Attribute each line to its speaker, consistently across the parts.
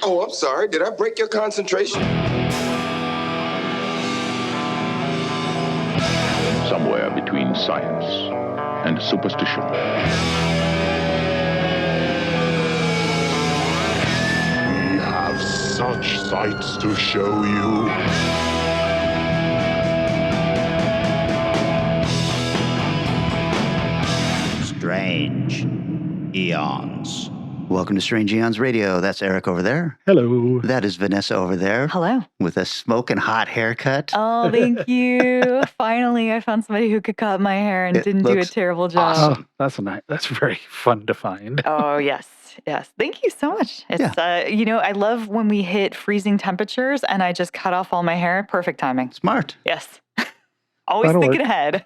Speaker 1: Oh, I'm sorry. Did I break your concentration?
Speaker 2: Somewhere between science and superstition.
Speaker 3: We have such sights to show you.
Speaker 4: Strange Eons. Welcome to Strange Eons Radio. That's Eric over there.
Speaker 5: Hello.
Speaker 4: That is Vanessa over there.
Speaker 6: Hello.
Speaker 4: With a smoking hot haircut.
Speaker 6: Oh, thank you. Finally, I found somebody who could cut my hair and
Speaker 4: It
Speaker 6: didn't do a
Speaker 4: looks
Speaker 6: terrible job.
Speaker 4: awesome.
Speaker 5: Oh, that's very fun to find.
Speaker 6: Oh, yes. Yes. Thank you so much. It's, I love when we hit freezing temperatures and I just cut off all my hair. Perfect timing.
Speaker 4: Smart.
Speaker 6: Yes. Always
Speaker 5: That'll
Speaker 6: thinking
Speaker 5: work.
Speaker 6: ahead.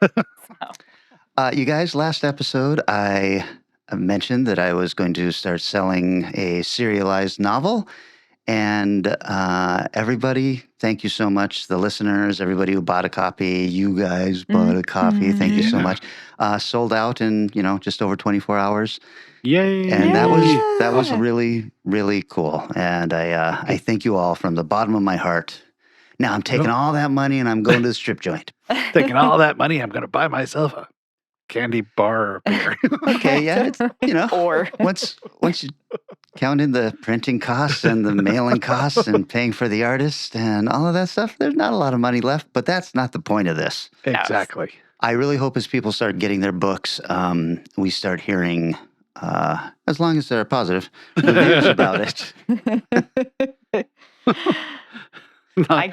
Speaker 4: You guys, last episode, I mentioned that I was going to start selling a serialized novel. And everybody, thank you so much. The listeners, everybody who bought a copy, you guys bought a copy. Thank you so
Speaker 5: Yeah.
Speaker 4: much. Sold out in, just over 24 hours.
Speaker 5: Yay.
Speaker 4: And that was
Speaker 6: Yeah.
Speaker 4: really, really cool. And I thank you all from the bottom of my heart. Now I'm taking all that money and I'm going to the strip joint.
Speaker 5: Taking all that money, I'm going to buy myself a candy bar or beer.
Speaker 4: Okay, yeah, it's,
Speaker 6: Or
Speaker 4: once you count in the printing costs and the mailing costs and paying for the artist and all of that stuff, there's not a lot of money left, but that's not the point of this.
Speaker 5: Exactly.
Speaker 4: I really hope as people start getting their books, we start hearing, as long as they're positive, reviews about it.
Speaker 6: I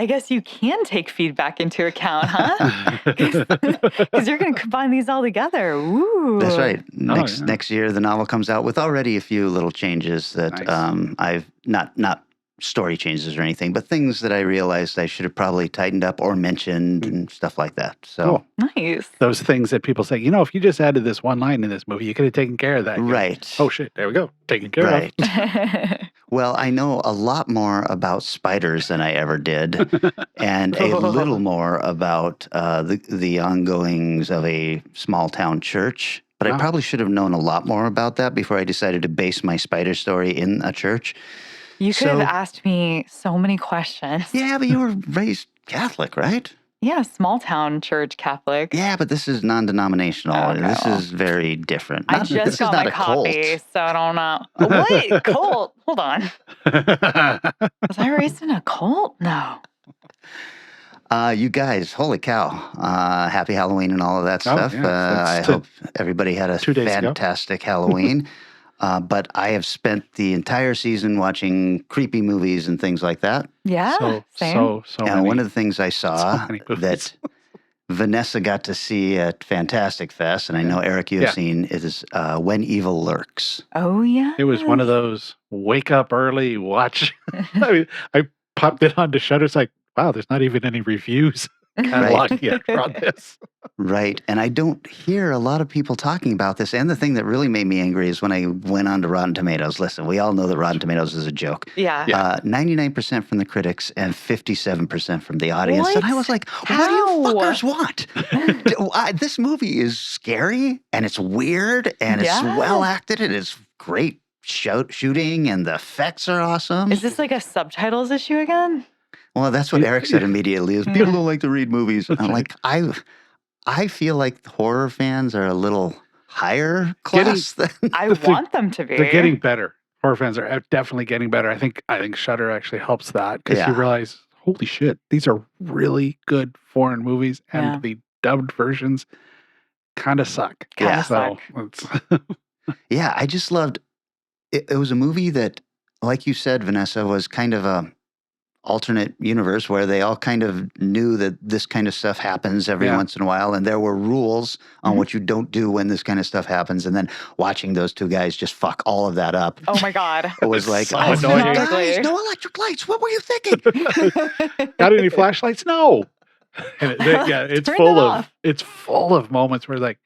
Speaker 6: guess you can take feedback into account, huh? Because you're going to combine these all together. Ooh.
Speaker 4: That's right.
Speaker 5: yeah.
Speaker 4: Next year, the novel comes out with already a few little changes that
Speaker 5: Nice.
Speaker 4: I've not story changes or anything, but things that I realized I should have probably tightened up or mentioned and stuff like that. So,
Speaker 5: Cool.
Speaker 6: Nice.
Speaker 5: Those things that people say, if you just added this one line in this movie, you could have taken care of that.
Speaker 4: right.
Speaker 5: Oh, shit. There we go. Taken care
Speaker 4: Right.
Speaker 5: of.
Speaker 4: Well, I know a lot more about spiders than I ever did, and a little more about the ongoings of a small town church. But I
Speaker 5: Wow.
Speaker 4: probably should have known a lot more about that before I decided to base my spider story in a church.
Speaker 6: You could have
Speaker 4: So-
Speaker 6: asked me so many questions.
Speaker 4: Yeah, but you were raised Catholic, right?
Speaker 6: Yeah, small town church Catholic.
Speaker 4: Yeah, but this is non-denominational.
Speaker 6: Okay,
Speaker 4: This
Speaker 6: well.
Speaker 4: is very different.
Speaker 6: I
Speaker 4: This
Speaker 6: just
Speaker 4: is
Speaker 6: got
Speaker 4: not
Speaker 6: my
Speaker 4: a cult.
Speaker 6: copy, so I don't know. What? Cult? Hold on. Was I raised in a cult? No.
Speaker 4: You guys, holy cow. Happy Halloween and all of that stuff.
Speaker 5: yes,
Speaker 4: I
Speaker 5: that's
Speaker 4: hope everybody had a
Speaker 5: 2 days ago.
Speaker 4: fantastic Halloween. But I have spent the entire season watching creepy movies and things like that.
Speaker 6: Yeah.
Speaker 5: so
Speaker 6: same.
Speaker 4: And
Speaker 5: many.
Speaker 4: one of the things I saw
Speaker 5: many movies.
Speaker 4: that Vanessa got to see at Fantastic Fest, and I know Eric you have
Speaker 5: Yeah.
Speaker 4: seen, is When Evil Lurks.
Speaker 6: Oh yeah.
Speaker 5: It was one of those wake up early, watch. I popped it onto Shudder. It's like, wow, there's not even any reviews cataloged yet on this.
Speaker 4: Right. And I don't hear a lot of people talking about this. And the thing that really made me angry is when I went on to Rotten Tomatoes. Listen, we all know that Rotten Tomatoes is a joke.
Speaker 6: Yeah.
Speaker 4: 99% from the critics and 57% from the audience. And I was like, what do you
Speaker 6: How?
Speaker 4: fuckers want? This movie is scary and it's weird and it's
Speaker 6: Yeah.
Speaker 4: well acted and it's great shooting and the effects are awesome.
Speaker 6: Is this like a subtitles issue again?
Speaker 4: Well, that's what Eric said immediately. Is people
Speaker 6: Yeah.
Speaker 4: don't like to read movies. I'm like, I feel like horror fans are a little higher class than.
Speaker 6: I want them to be.
Speaker 5: They're getting better. Horror fans are definitely getting better. I think Shudder actually helps that because
Speaker 4: Yeah.
Speaker 5: you realize, holy shit, these are really good foreign movies, and
Speaker 6: Yeah.
Speaker 5: the dubbed versions kind of suck.
Speaker 6: Kinda
Speaker 5: So it's
Speaker 4: Yeah, I just loved it. It was a movie that, like you said, Vanessa, was kind of a alternate universe where they all kind of knew that this kind of stuff happens every
Speaker 5: Yeah.
Speaker 4: once in a while, and there were rules on
Speaker 6: Mhm.
Speaker 4: what you don't do when this kind of stuff happens. And then watching those two guys just fuck all of that up.
Speaker 6: Oh my god.
Speaker 4: It was like,
Speaker 5: so
Speaker 4: oh,
Speaker 5: annoying.
Speaker 4: guys,
Speaker 6: Exactly.
Speaker 4: no electric lights. What were you thinking?
Speaker 5: got any flashlights? No. And it's
Speaker 6: Turn
Speaker 5: full
Speaker 6: them
Speaker 5: of
Speaker 6: off.
Speaker 5: it's full of moments where like,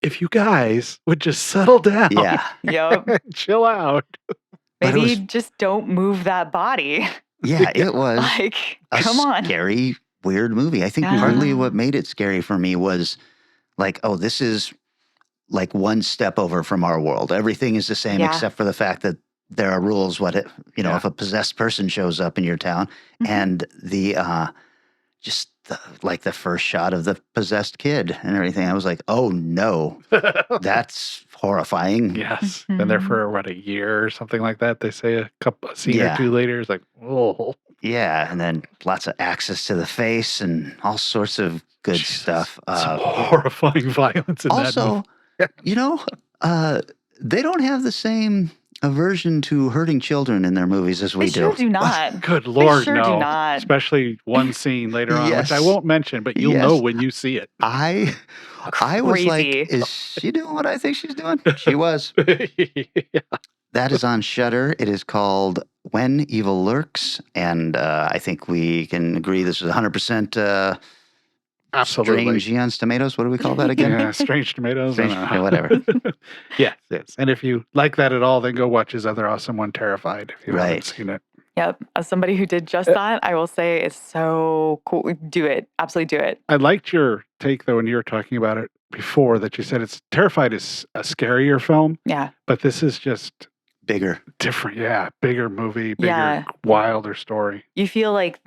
Speaker 5: if you guys would just settle down,
Speaker 4: Yeah.
Speaker 6: Yep.
Speaker 5: and chill out.
Speaker 4: But it
Speaker 6: Maybe
Speaker 4: was-
Speaker 6: just don't move that body.
Speaker 4: Yeah, it was
Speaker 6: Like,
Speaker 4: a
Speaker 6: come on.
Speaker 4: scary, weird movie. I think
Speaker 6: Yeah.
Speaker 4: partly what made it scary for me was like, oh, this is like one step over from our world. Everything is the same
Speaker 6: Yeah.
Speaker 4: except for the fact that there are rules.
Speaker 5: Yeah.
Speaker 4: If a possessed person shows up in your town,
Speaker 6: Mhm.
Speaker 4: and the the first shot of the possessed kid and everything, I was like, oh no, that's horrifying.
Speaker 5: Yes. Been there
Speaker 6: Mhm.
Speaker 5: for a year or something like that. They say a scene
Speaker 4: Yeah.
Speaker 5: or two later. It's like, oh,
Speaker 4: Yeah, and then lots of access to the face and all sorts of good
Speaker 5: Jesus.
Speaker 4: stuff.
Speaker 5: Some horrifying violence in that
Speaker 4: Also,
Speaker 5: movie.
Speaker 4: they don't have the same aversion to hurting children in their movies as we
Speaker 6: They sure
Speaker 4: do.
Speaker 6: do not.
Speaker 5: Good Lord,
Speaker 6: sure do
Speaker 5: no.
Speaker 6: not.
Speaker 5: Especially one scene later on, which I
Speaker 4: Yes.
Speaker 5: won't mention, but you'll know
Speaker 4: Yes.
Speaker 5: when you see it.
Speaker 4: I was like,
Speaker 6: Crazy.
Speaker 4: is she doing what I think she's doing? She was.
Speaker 5: Yeah.
Speaker 4: That is on Shudder. It is called When Evil Lurks, and I think we can agree this is 100%
Speaker 5: Absolutely.
Speaker 4: strange Gian's Tomatoes. What do we call that again?
Speaker 5: Yeah, Strange Tomatoes.
Speaker 4: Strange-
Speaker 5: I don't know.
Speaker 4: whatever.
Speaker 5: Yes. And if you like that at all, then go watch his other awesome one, Terrified, if you haven't
Speaker 4: Right.
Speaker 5: seen it.
Speaker 6: Yep. As somebody who did just that, I will say it's so cool. Do it. Absolutely do it.
Speaker 5: I liked your take, though, when you were talking about it before, that you said Terrified is a scarier film,
Speaker 6: Yeah.
Speaker 5: but this is just
Speaker 4: Bigger.
Speaker 5: different. Yeah, bigger movie, bigger,
Speaker 6: Yeah.
Speaker 5: wilder story.
Speaker 6: You feel like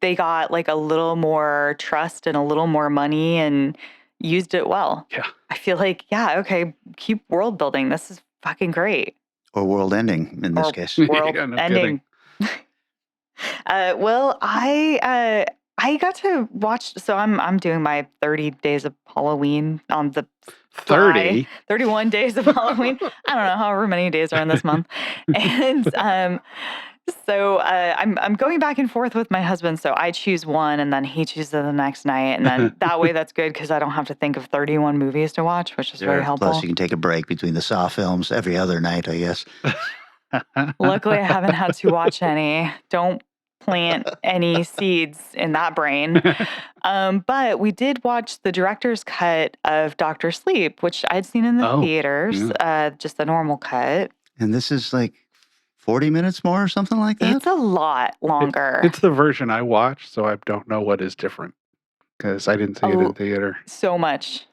Speaker 6: they got like a little more trust and a little more money and used it well.
Speaker 5: Yeah.
Speaker 6: I feel like, yeah, okay, keep world building. This is fucking great.
Speaker 4: Or world ending in this
Speaker 6: Or
Speaker 4: case.
Speaker 6: world
Speaker 5: Yeah, no
Speaker 6: ending. Well, I got to watch. So I'm doing my 30 days of Halloween on the
Speaker 5: 30.
Speaker 6: 31 days of Halloween. I don't know, however many days are in this month. And so I'm going back and forth with my husband. So I choose one and then he chooses the next night. And then that way that's good because I don't have to think of 31 movies to watch, which is very helpful.
Speaker 4: Plus, you can take a break between the Saw films every other night, I guess.
Speaker 6: Luckily, I haven't had to watch any. Don't plant any seeds in that brain. But we did watch the director's cut of Dr. Sleep, which I'd seen in the
Speaker 5: Oh,
Speaker 6: theaters, just the normal cut.
Speaker 4: And this is like 40 minutes more or something like that?
Speaker 6: It's a lot longer.
Speaker 5: It's the version I watched, so I don't know what is different because I didn't see it in theater.
Speaker 6: So much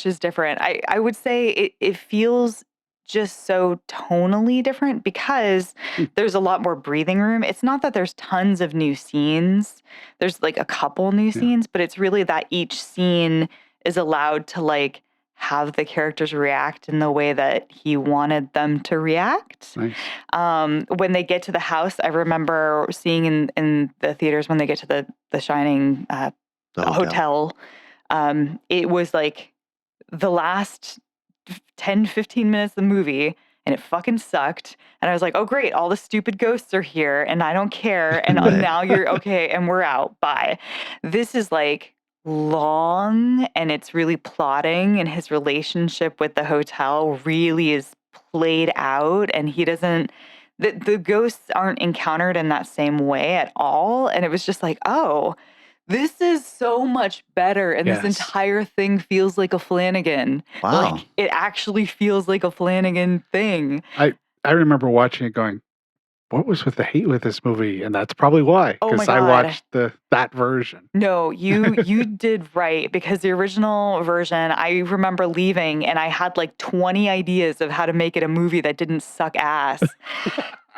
Speaker 6: is different. I would say it feels just so tonally different because there's a lot more breathing room. It's not that there's tons of new scenes. There's like a couple new scenes, but it's really that each scene is allowed to like have the characters react in the way that he wanted them to react.
Speaker 5: Nice.
Speaker 6: When they get to the house, I remember seeing in the theaters when they get to the Shining
Speaker 4: The
Speaker 6: hotel. It was like the last 10, 15 minutes of the movie and it fucking sucked. And I was like, oh, great. All the stupid ghosts are here and I don't care. And
Speaker 4: Right.
Speaker 6: now you're okay. And we're out. Bye. This is like long and it's really plotting and his relationship with the hotel really is played out and he doesn't, the ghosts aren't encountered in that same way at all. And it was just like, oh, this is so much better. And this
Speaker 5: Yes.
Speaker 6: entire thing feels like a Flanagan.
Speaker 4: Wow.
Speaker 6: Like it actually feels like a Flanagan thing.
Speaker 5: I remember watching it going, what was with the hate with this movie? And that's probably why.
Speaker 6: Oh my
Speaker 5: Because I
Speaker 6: God.
Speaker 5: watched that version.
Speaker 6: No, you did right because the original version, I remember leaving and I had like 20 ideas of how to make it a movie that didn't suck ass.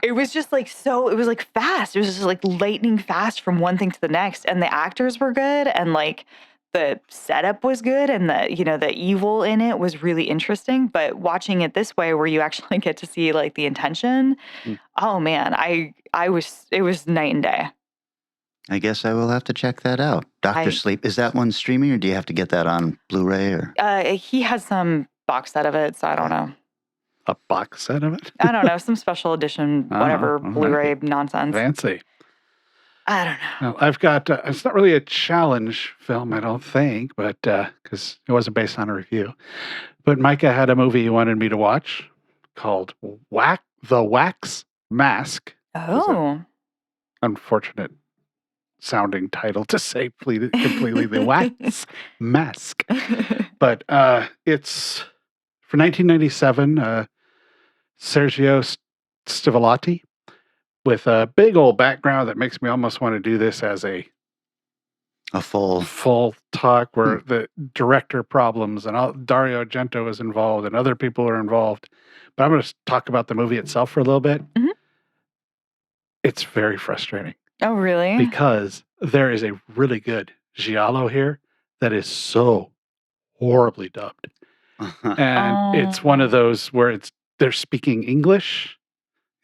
Speaker 6: It was just like it was like fast. It was just like lightning fast from one thing to the next. And the actors were good and like the setup was good and the evil in it was really interesting. But watching it this way where you actually get to see like the intention, oh man, it was night and day.
Speaker 4: I guess I will have to check that out. Dr. Sleep, is that one streaming or do you have to get that on Blu-ray or?
Speaker 6: He has some box set of it, so I don't know.
Speaker 5: A box set of it?
Speaker 6: I don't know, some special edition, whatever,
Speaker 5: Oh,
Speaker 6: Blu-ray nonsense.
Speaker 5: Fancy.
Speaker 6: I don't know.
Speaker 5: Well, I've got, it's not really a challenge film, I don't think, but because it wasn't based on a review. But Micah had a movie he wanted me to watch called The Wax Mask.
Speaker 6: Oh.
Speaker 5: Unfortunate sounding title to say completely The Wax Mask. But it's for 1997, Sergio Stivalotti, with a big old background that makes me almost want to do this as a
Speaker 4: A full.
Speaker 5: talk where the director problems and all, Dario Argento is involved and other people are involved. But I'm going to talk about the movie itself for a little bit.
Speaker 6: Mhm.
Speaker 5: It's very frustrating
Speaker 6: Oh, really?
Speaker 5: because there is a really good giallo here that is so horribly dubbed. And it's one of those where they're speaking English,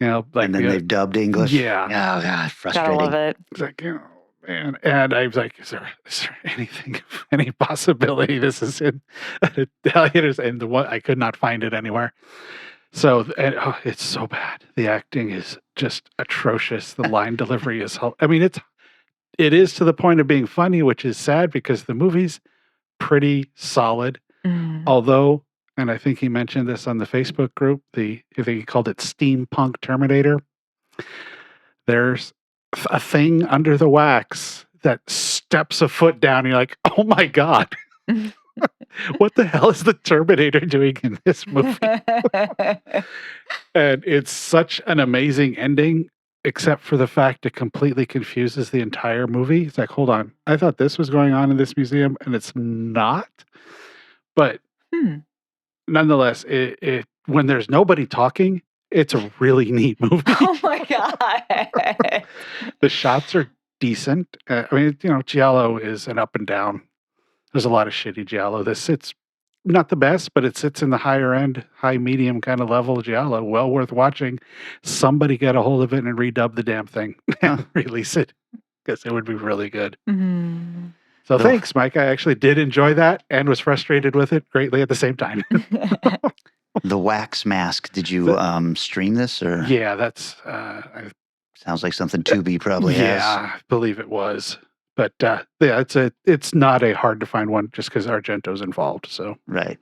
Speaker 5: like
Speaker 4: and then they've dubbed English.
Speaker 5: Yeah.
Speaker 4: Oh, God,
Speaker 6: Gotta
Speaker 4: frustrating.
Speaker 6: love it.
Speaker 5: It's like, oh man. And I was like, is there anything, any possibility this is in Italian? And the one I could not find it anywhere. So it's so bad. The acting is just atrocious. The line delivery is, I mean, it is to the point of being funny, which is sad because the movie's pretty solid.
Speaker 6: Mm.
Speaker 5: Although, and I think he mentioned this on the Facebook group, I think he called it Steampunk Terminator. There's a thing under the wax that steps a foot down. And you're like, oh my God. What the hell is the Terminator doing in this movie? And it's such an amazing ending, except for the fact it completely confuses the entire movie. It's like, hold on, I thought this was going on in this museum, and it's not. But nonetheless, it when there's nobody talking, it's a really neat movie.
Speaker 6: Oh my God.
Speaker 5: The shots are decent. I mean, giallo is an up and down. There's a lot of shitty giallo. This sits not the best, but it sits in the higher end, high medium kind of level giallo. Well worth watching. Somebody get a hold of it and redub the damn thing and release it, because it would be really good.
Speaker 6: Mhm.
Speaker 5: So thanks, Mike. I actually did enjoy that and was frustrated with it greatly at the same time.
Speaker 4: The Wax Mask. Did you stream this or?
Speaker 5: Yeah, that's
Speaker 4: Sounds like something Tubi probably has.
Speaker 5: I believe it was. But yeah, it's not a hard to find one just because Argento's involved. So
Speaker 4: Right.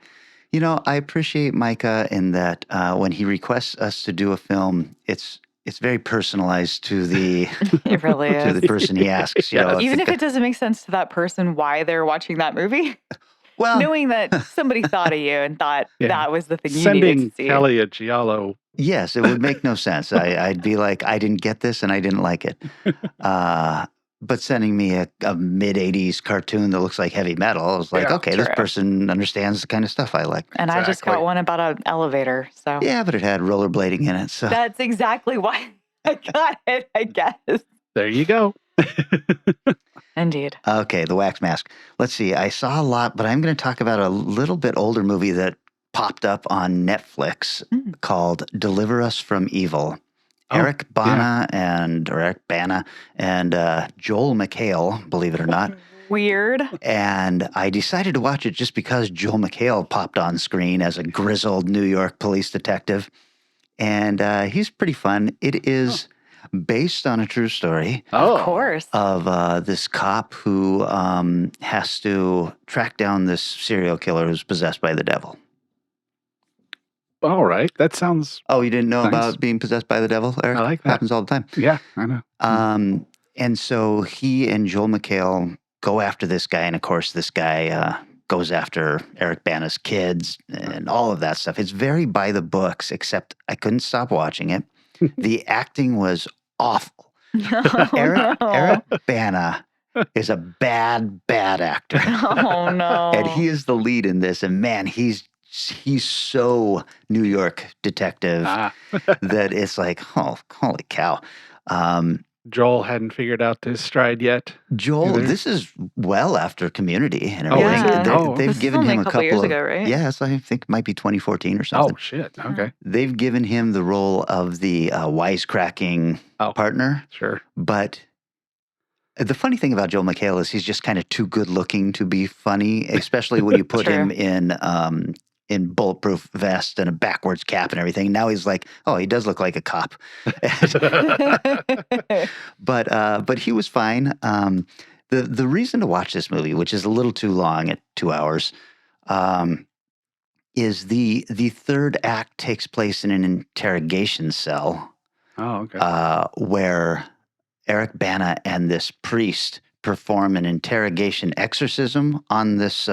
Speaker 4: I appreciate Micah in that when he requests us to do a film, it's very personalized to the
Speaker 6: It really
Speaker 4: to
Speaker 6: is.
Speaker 4: the person he asks.
Speaker 6: Even if it doesn't make sense to that person why they're watching that movie,
Speaker 4: well,
Speaker 6: knowing that somebody thought of you and thought
Speaker 5: Yeah.
Speaker 6: that was the thing you
Speaker 5: sending
Speaker 6: needed to see.
Speaker 5: Kelly a giallo.
Speaker 4: yes, it would make no sense. I'd be like, I didn't get this and I didn't like it. But sending me a mid-'80s cartoon that looks like heavy metal, I was like,
Speaker 5: Yeah,
Speaker 4: okay, this
Speaker 6: true.
Speaker 4: person understands the kind of stuff I like.
Speaker 6: And I just got
Speaker 5: Exactly.
Speaker 6: one about an elevator. So
Speaker 4: Yeah, but it had rollerblading in it. So
Speaker 6: that's exactly why I got it, I guess.
Speaker 5: There you go.
Speaker 6: Indeed.
Speaker 4: Okay, The Wax Mask. Let's see. I saw a lot, but I'm going to talk about a little bit older movie that popped up on Netflix called Deliver Us from Evil.
Speaker 5: Oh,
Speaker 4: Eric Bana and Joel McHale, believe it or not.
Speaker 6: Weird.
Speaker 4: And I decided to watch it just because Joel McHale popped on screen as a grizzled New York police detective. And he's pretty fun. It is based on a true story
Speaker 6: Of course.
Speaker 4: of this cop who has to track down this serial killer who's possessed by the devil.
Speaker 5: All right. That sounds,
Speaker 4: Oh, you didn't know
Speaker 5: Nice.
Speaker 4: about being possessed by the devil, Eric?
Speaker 5: I like that.
Speaker 4: Happens all the time.
Speaker 5: yeah, I know.
Speaker 4: And so he and Joel McHale go after this guy, and of course, this guy goes after Eric Bana's kids and all of that stuff. It's very by the books, except I couldn't stop watching it. The acting was awful. Eric Bana is a bad actor.
Speaker 6: Oh no.
Speaker 4: And he is the lead in this, and man, he's so New York detective that it's like, oh, holy cow.
Speaker 5: Joel hadn't figured out his stride yet.
Speaker 4: Joel,
Speaker 5: Either.
Speaker 4: this is well after Community and
Speaker 5: Oh,
Speaker 4: everything.
Speaker 6: is it?
Speaker 4: They've
Speaker 6: This is
Speaker 4: given
Speaker 6: only
Speaker 4: him
Speaker 6: a
Speaker 4: a
Speaker 6: couple
Speaker 4: couple
Speaker 6: years
Speaker 4: of
Speaker 6: ago, right?
Speaker 4: Yes, I think it might be 2014 or
Speaker 5: Oh,
Speaker 4: something.
Speaker 5: shit. Okay.
Speaker 4: They've given him the role of the wisecracking partner,
Speaker 5: Sure.
Speaker 4: but the funny thing about Joel McHale is he's just kind of too good looking to be funny, especially when you put him in bulletproof vest and a backwards cap and everything. Now he's like, oh, he does look like a cop. But he was fine. The reason to watch this movie, which is a little too long at 2 hours, is the third act takes place in an interrogation cell
Speaker 5: Oh, okay.
Speaker 4: where Eric Bana and this priest perform an interrogation exorcism on this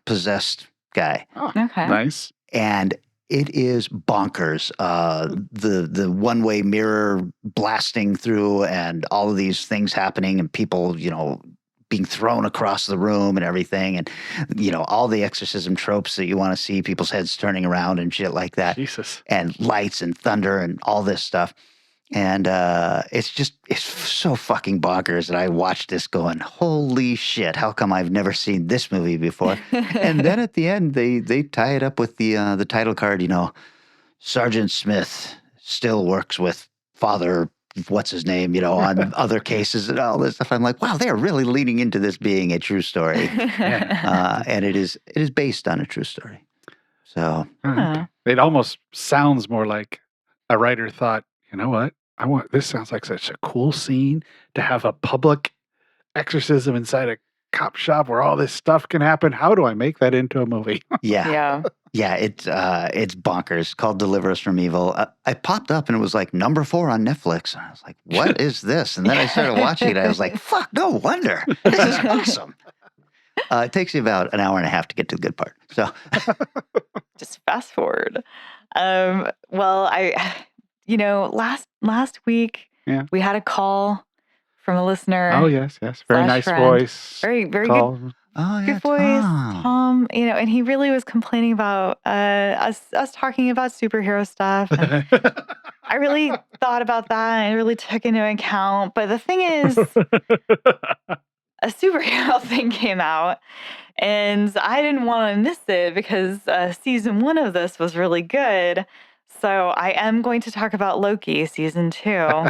Speaker 4: possessed guy.
Speaker 6: Okay.
Speaker 5: Nice.
Speaker 4: And it is bonkers. The one-way mirror blasting through and all of these things happening and people, being thrown across the room and everything, and all the exorcism tropes that you want to see, people's heads turning around and shit like that,
Speaker 5: Jesus.
Speaker 4: and lights and thunder and all this stuff. And it's so fucking bonkers that I watched this going, holy shit, how come I've never seen this movie before? And then at the end, they tie it up with the title card, Sergeant Smith still works with Father, what's his name, on other cases and all this stuff. I'm like, wow, they're really leaning into this being a true story. And it is based on a true story. So
Speaker 5: It almost sounds more like a writer thought, you know what? This sounds like such a cool scene to have a public exorcism inside a cop shop where all this stuff can happen. How do I make that into a movie?
Speaker 6: Yeah.
Speaker 4: Yeah, it's bonkers. Called Deliver Us from Evil. I popped up and it was like number 4 on Netflix. And I was like, what is this? And then I started watching it. I was like, fuck, no wonder. This is awesome. It takes you about an hour and a half to get to the good part. So
Speaker 6: Just fast forward. Well, last week we had a call from a listener.
Speaker 5: Oh, yes. Very
Speaker 6: slash
Speaker 5: nice
Speaker 6: friend.
Speaker 5: voice.
Speaker 6: Very, very
Speaker 5: call.
Speaker 6: good voice, Tom. And he really was complaining about us talking about superhero stuff. And I really thought about that and really took into account. But the thing is, a superhero thing came out, and I didn't want to miss it because season 1 of this was really good. So I am going to talk about Loki season 2.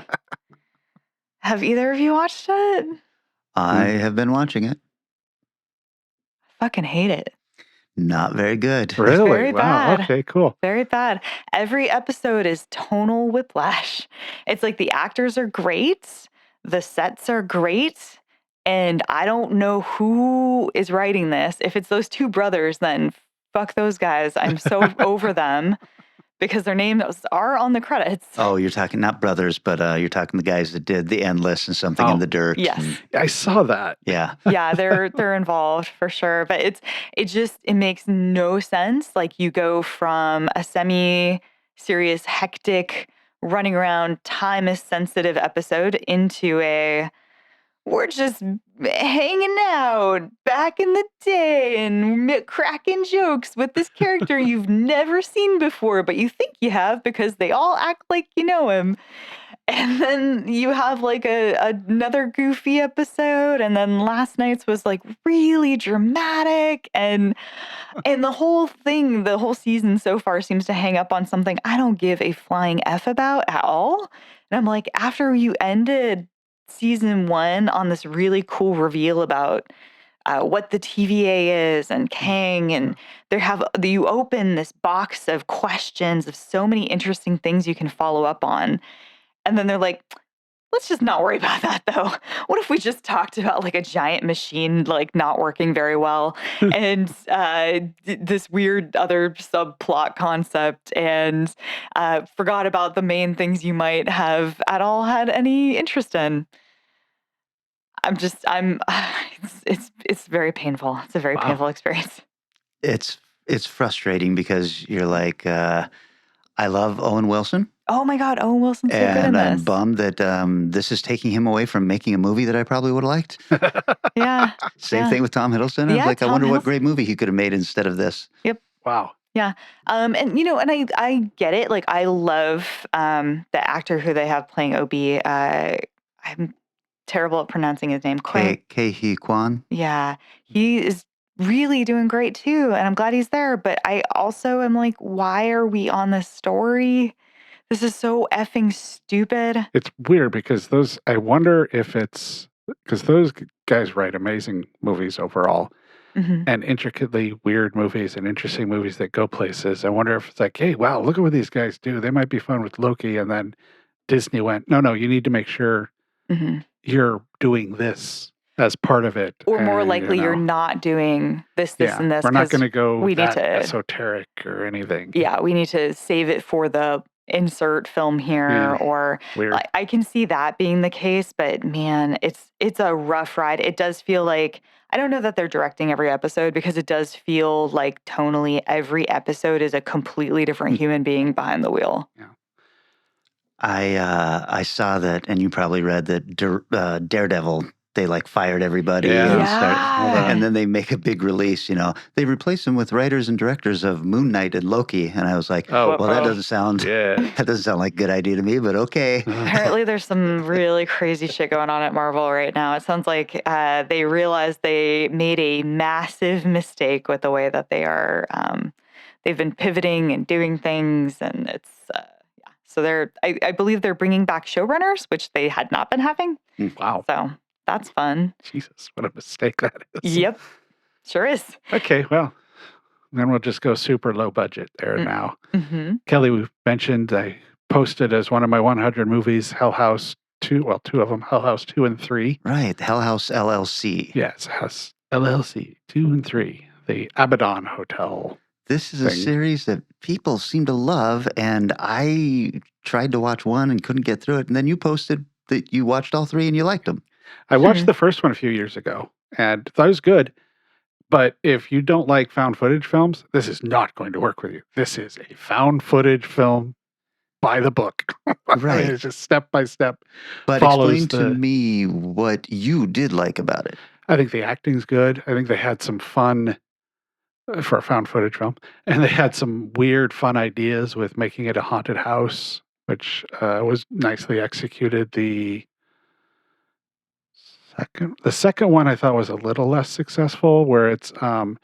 Speaker 6: Have either of you watched it?
Speaker 4: I have been watching it.
Speaker 6: I fucking hate it.
Speaker 4: Not very good.
Speaker 5: Really?
Speaker 6: very
Speaker 5: Wow.
Speaker 6: bad.
Speaker 5: Okay, cool.
Speaker 6: Very bad. Every episode is tonal whiplash. It's like the actors are great, the sets are great, and I don't know who is writing this. If it's those 2 brothers, then fuck those guys. I'm so over them because their names are on the credits.
Speaker 4: Oh, you're talking not brothers, but you're talking the guys that did The Endless and Something in the Dirt.
Speaker 6: Yes.
Speaker 4: and-
Speaker 5: I saw that.
Speaker 4: yeah.
Speaker 6: Yeah, they're involved for sure, but it makes no sense. Like, you go from a semi-serious, hectic, running around, time-sensitive episode into we're just hanging out back in the day and cracking jokes with this character you've never seen before, but you think you have because they all act like you know him. And then you have like another goofy episode, and then last night's was like really dramatic, and the whole season so far seems to hang up on something I don't give a flying F about at all. And I'm like, after you ended season 1 on this really cool reveal about what the TVA is and Kang, and you open this box of questions of so many interesting things you can follow up on. And then they're like, let's just not worry about that, though. What if we just talked about like a giant machine like not working very well and this weird other subplot concept, and forgot about the main things you might have at all had any interest in? It's very painful. It's a very painful experience.
Speaker 4: It's frustrating because you're like, I love Owen Wilson.
Speaker 6: Oh my God, Owen Wilson's so good in
Speaker 4: And
Speaker 6: this.
Speaker 4: I'm bummed that this is taking him away from making a movie that I probably would have liked.
Speaker 6: Yeah.
Speaker 4: Same thing with Tom Hiddleston. I was
Speaker 6: Yeah,
Speaker 4: like, I
Speaker 6: Tom
Speaker 4: wonder what
Speaker 6: Hiddleston.
Speaker 4: great movie he could have made instead of this.
Speaker 5: Wow.
Speaker 6: And I get it. Like, I love the actor who they have playing OB. I'm terrible at pronouncing his name.
Speaker 4: Ke-Huy Quan.
Speaker 6: Yeah, he is really doing great too, and I'm glad he's there. But I also am like, why are we on this story? This is so effing stupid.
Speaker 5: It's weird because I wonder if it's because those guys write amazing movies overall
Speaker 6: Mhm.
Speaker 5: and intricately weird movies and interesting movies that go places. I wonder if it's like, hey, wow, look at what these guys do. They might be fun with Loki. And then Disney went, no, you need to make sure
Speaker 6: Mhm.
Speaker 5: you're doing this as part of it.
Speaker 6: Or more
Speaker 5: and,
Speaker 6: likely, you're not doing this, and this.
Speaker 5: We're not
Speaker 6: 'cause
Speaker 5: going to go
Speaker 6: we need
Speaker 5: that
Speaker 6: to-
Speaker 5: esoteric or anything.
Speaker 6: Yeah, we need to save it for the insert film here,
Speaker 5: Yeah.
Speaker 6: or
Speaker 5: Weird.
Speaker 6: I can see that being the case, but man, it's a rough ride. It does feel like, I don't know that they're directing every episode, because it does feel like tonally every episode is a completely different human being behind the wheel.
Speaker 4: I saw that, and you probably read that Daredevil they like fired everybody
Speaker 5: Yeah.
Speaker 4: and started,
Speaker 6: Yeah.
Speaker 4: and then they make a big release. They replace them with writers and directors of Moon Knight and Loki, and I was like,
Speaker 5: Oh,
Speaker 4: well, that
Speaker 6: Uh-oh.
Speaker 4: doesn't sound
Speaker 5: yeah.
Speaker 4: that doesn't sound like a good idea to me, but okay.
Speaker 6: Apparently, there's some really crazy shit going on at Marvel right now. It sounds like they realized they made a massive mistake with the way that they are. They've been pivoting and doing things, and it's yeah. So I believe they're bringing back showrunners, which they had not been having.
Speaker 5: Wow.
Speaker 6: So that's fun.
Speaker 5: Jesus, what a mistake that is.
Speaker 6: Yep, sure is.
Speaker 5: Okay, well, then we'll just go super low budget there now.
Speaker 6: Mm-hmm.
Speaker 5: Kelly, we've mentioned I posted as one of my 100 movies Hell House 2, well, two of them, Hell House 2 and 3.
Speaker 4: Right, Hell House LLC.
Speaker 5: Yes, House LLC 2 and 3, the Abaddon Hotel.
Speaker 4: This is a
Speaker 5: thing.
Speaker 4: series that people seem to love, and I tried to watch one and couldn't get through it. And then you posted that you watched all three and you liked them.
Speaker 5: I watched the first one a few years ago and thought it was good. But if you don't like found footage films, this is not going to work with you. This is a found footage film by the book.
Speaker 4: Right.
Speaker 5: It's just step by step.
Speaker 4: But
Speaker 5: Follows
Speaker 4: explain to
Speaker 5: the-
Speaker 4: me what you did like about it.
Speaker 5: I think the acting's good. I think they had some fun for a found footage film. And they had some weird, fun ideas with making it a haunted house, which was nicely executed. The second one I thought was a little less successful, where it's kind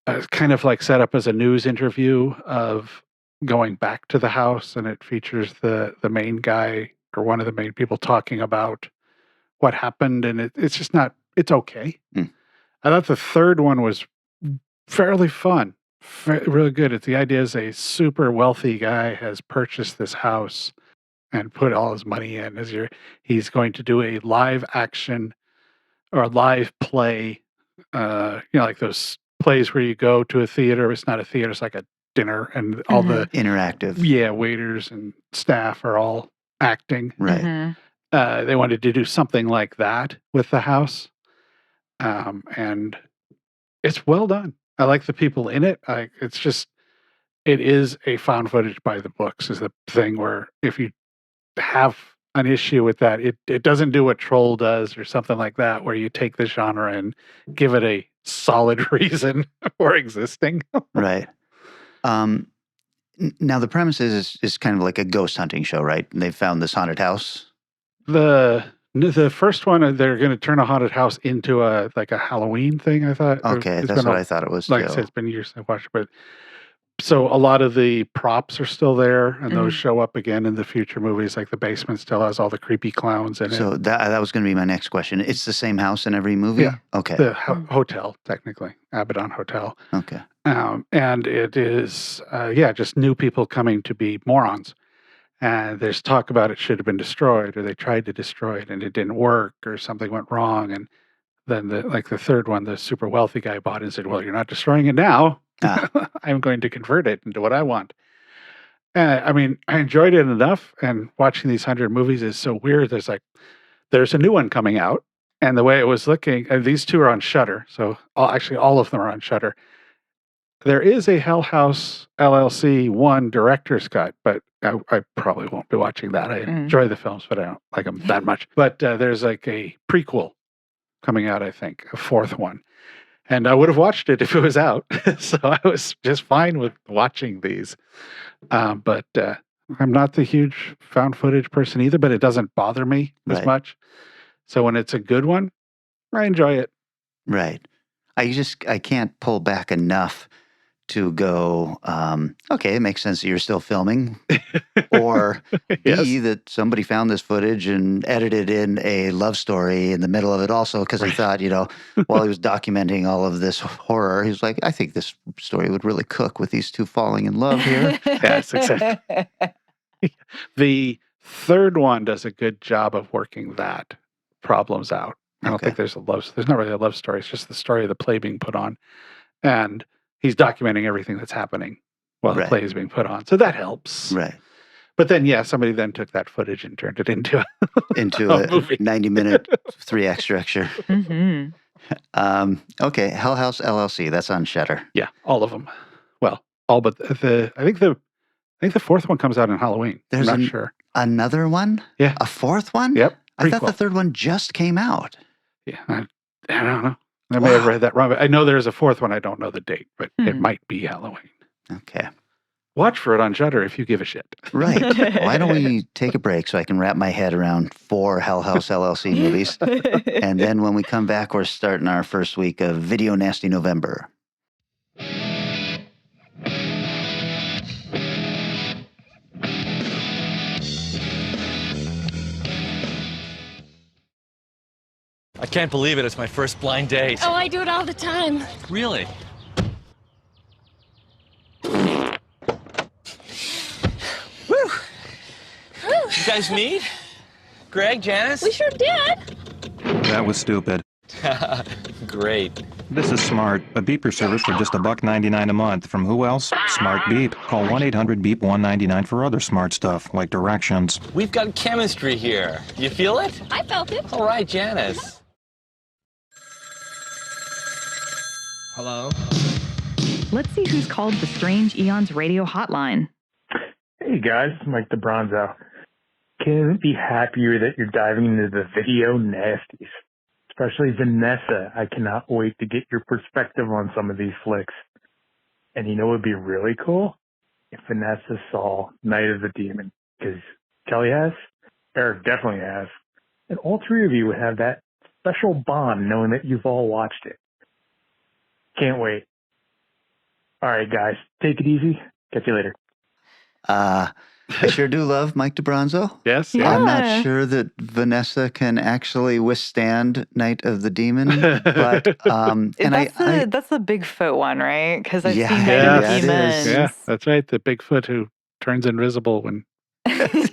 Speaker 5: of like set up as a news interview of going back to the house, and it features the main guy or one of the main people talking about what happened, and it's just not. It's okay.
Speaker 4: Hmm.
Speaker 5: I thought the third one was fairly fun, really good. The idea is a super wealthy guy has purchased this house and put all his money in. He's going to do a live action or a live play, like those plays where you go to a theater. It's not a theater; it's like a dinner, and all the
Speaker 4: Interactive.
Speaker 5: waiters and staff are all acting.
Speaker 4: Right.
Speaker 6: Mm-hmm.
Speaker 5: They wanted to do something like that with the house, and it's well done. I like the people in it. It is a found footage by the books. Is the thing where if you have an issue with that, it doesn't do what Troll does or something like that, where you take the genre and give it a solid reason for existing.
Speaker 4: Right. Now the premise is kind of like a ghost hunting show, right? And they found this haunted house.
Speaker 5: The first one, they're going to turn a haunted house into a Halloween thing. I thought.
Speaker 4: Okay,
Speaker 5: It's
Speaker 4: that's
Speaker 5: been
Speaker 4: what I thought it was.
Speaker 5: Like I
Speaker 4: too.
Speaker 5: said, it's been years since I watched it, but so a lot of the props are still there, and those show up again in the future movies. Like the basement still has all the creepy clowns in
Speaker 4: So
Speaker 5: it.
Speaker 4: that was going to be my next question. It's the same house in every movie?
Speaker 5: Yeah.
Speaker 4: Okay.
Speaker 5: The hotel, technically, Abaddon Hotel,
Speaker 4: Okay.
Speaker 5: and it is just new people coming to be morons. And there's talk about it should have been destroyed, or they tried to destroy it and it didn't work, or something went wrong. And then the third one, the super wealthy guy bought it and said, "Well, you're not destroying it now. I'm going to convert it into what I want." I mean, I enjoyed it enough, and watching these 100 movies is so weird. There's a new one coming out, and the way it was looking, and these two are on Shudder, so all of them are on Shudder. There is a Hell House LLC 1 director's cut, but I probably won't be watching that. I enjoy the films, but I don't like them that much. But there's like a prequel coming out, I think, a fourth one. And I would have watched it if it was out. So I was just fine with watching these. But I'm not the huge found footage person either, but it doesn't bother me as
Speaker 4: Right.
Speaker 5: much. So when it's a good one, I enjoy it.
Speaker 4: Right. I can't pull back enough to go, okay, it makes sense that you're still filming. Or
Speaker 5: Yes.
Speaker 4: B, that somebody found this footage and edited in a love story in the middle of it also, because he thought, while he was documenting all of this horror, he was like, I think this story would really cook with these two falling in love here.
Speaker 5: Yes, exactly. The third one does a good job of working that problems out. I don't
Speaker 4: Okay.
Speaker 5: think there's not really a love story. It's just the story of the play being put on. And he's documenting everything that's happening while the
Speaker 4: Right.
Speaker 5: play is being put on. So that helps.
Speaker 4: Right.
Speaker 5: But then, somebody then took that footage and turned it into
Speaker 4: Into
Speaker 5: A
Speaker 4: a
Speaker 5: movie.
Speaker 4: 90-minute 3-act structure.
Speaker 6: Mm-hmm.
Speaker 4: Okay, Hell House LLC, that's on Shudder.
Speaker 5: all of them. Well, all but I think the fourth one comes out in Halloween.
Speaker 4: There's
Speaker 5: I'm not
Speaker 4: an-
Speaker 5: sure.
Speaker 4: Another one?
Speaker 5: Yeah.
Speaker 4: A fourth one?
Speaker 5: Yep.
Speaker 4: I thought the
Speaker 5: Prequel.
Speaker 4: third one just came out.
Speaker 5: Yeah, I don't know. I may have
Speaker 4: Wow.
Speaker 5: read that wrong. But I know there's a fourth one. I don't know the date, but it
Speaker 6: Hmm.
Speaker 5: might be Halloween.
Speaker 4: Okay.
Speaker 5: Watch for it on Shudder if you give a shit.
Speaker 4: Right. Why don't we take a break so I can wrap my head around 4 Hell House LLC movies? And then when we come back, we're starting our first week of Video Nasty November.
Speaker 7: I can't believe it. It's my first blind date.
Speaker 8: Oh, I do it all the time.
Speaker 7: Really? Woo! You guys meet? Greg, Janice?
Speaker 8: We sure did.
Speaker 9: That was stupid.
Speaker 7: Great.
Speaker 9: This is Smart, a beeper service for just $1.99 a month. From who else? Smart Beep. Call 1-800-BEEP-199 for other smart stuff, like directions.
Speaker 7: We've got chemistry here. You feel it?
Speaker 8: I felt it.
Speaker 7: All right, Janice. Hello?
Speaker 10: Let's see who's called the Strange Eons radio hotline.
Speaker 11: Hey guys, Mike DeBronzo. Couldn't be happier that you're diving into the video nasties. Especially Vanessa. I cannot wait to get your perspective on some of these flicks. And you know what would be really cool? If Vanessa saw Night of the Demon. Because Kelly has, Eric definitely has. And all three of you would have that special bond knowing that you've all watched it. Can't wait. All right, guys. Take it easy. Catch you later.
Speaker 4: I sure do love Mike DeBronzo.
Speaker 5: Yes?
Speaker 6: Yeah.
Speaker 4: I'm not sure that Vanessa can actually withstand Night of the Demon, but and
Speaker 6: That's the Bigfoot one, right? Because I've
Speaker 4: Yeah,
Speaker 6: seen Night
Speaker 5: yeah,
Speaker 6: of the
Speaker 4: it is.
Speaker 6: Demons.
Speaker 5: Yeah, that's right. The Bigfoot who turns invisible when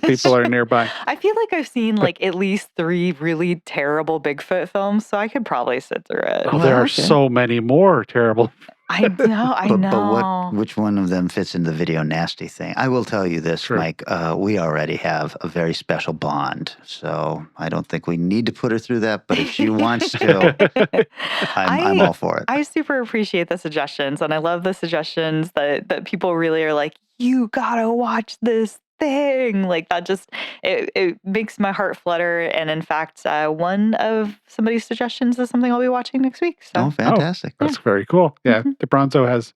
Speaker 5: people are nearby.
Speaker 6: I feel like I've seen like at least 3 really terrible Bigfoot films, so I could probably sit through it.
Speaker 5: Oh, there are
Speaker 4: okay.
Speaker 5: so many more terrible.
Speaker 6: I know, I know.
Speaker 4: But which one of them fits in the video nasty thing? I will tell you this,
Speaker 5: Sure.
Speaker 4: Mike. We already have a very special bond, so I don't think we need to put her through that. But if she wants to, I'm all for it.
Speaker 6: I super appreciate the suggestions, and I love the suggestions that people really are like, you gotta watch this thing. Like that just it makes my heart flutter. And in fact, one of somebody's suggestions is something I'll be watching next week. So
Speaker 4: Oh, fantastic!
Speaker 5: That's very cool. Yeah, DeBronzo has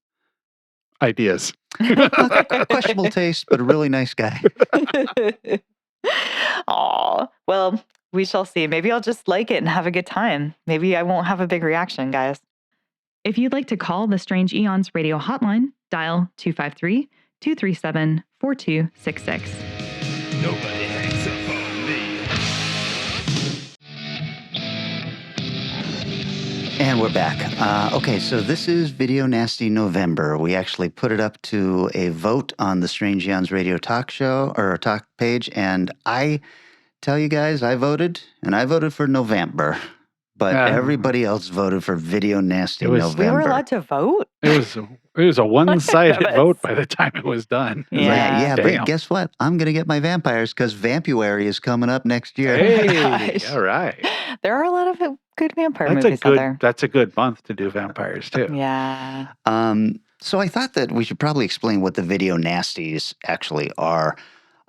Speaker 5: ideas.
Speaker 4: Questionable taste, but a really nice guy.
Speaker 6: Aw. Well, we shall see. Maybe I'll just like it and have a good time. Maybe I won't have a big reaction, guys.
Speaker 10: If you'd like to call the Strange Eons radio hotline, dial 253-237-4266.
Speaker 3: Nobody hangs up on me.
Speaker 4: And we're back. Okay, so this is Video Nasty November. We actually put it up to a vote on the Strange Eons radio talk show or talk page, and I tell you guys, I voted, and I voted for November. But everybody else voted for Video Nasty November.
Speaker 6: We were allowed to vote?
Speaker 5: It was a one-sided
Speaker 6: Goodness.
Speaker 5: vote by the time it was done.
Speaker 6: Yeah.
Speaker 4: But
Speaker 5: Damn.
Speaker 4: guess what? I'm going to get my vampires because Vampuary is coming up next year.
Speaker 5: Hey,
Speaker 6: Gosh.
Speaker 5: all right.
Speaker 6: There are a lot of good vampire
Speaker 5: That's a
Speaker 6: movies out there.
Speaker 5: good. That's a good month to do vampires too.
Speaker 6: Yeah.
Speaker 4: So I thought that we should probably explain what the video nasties actually are.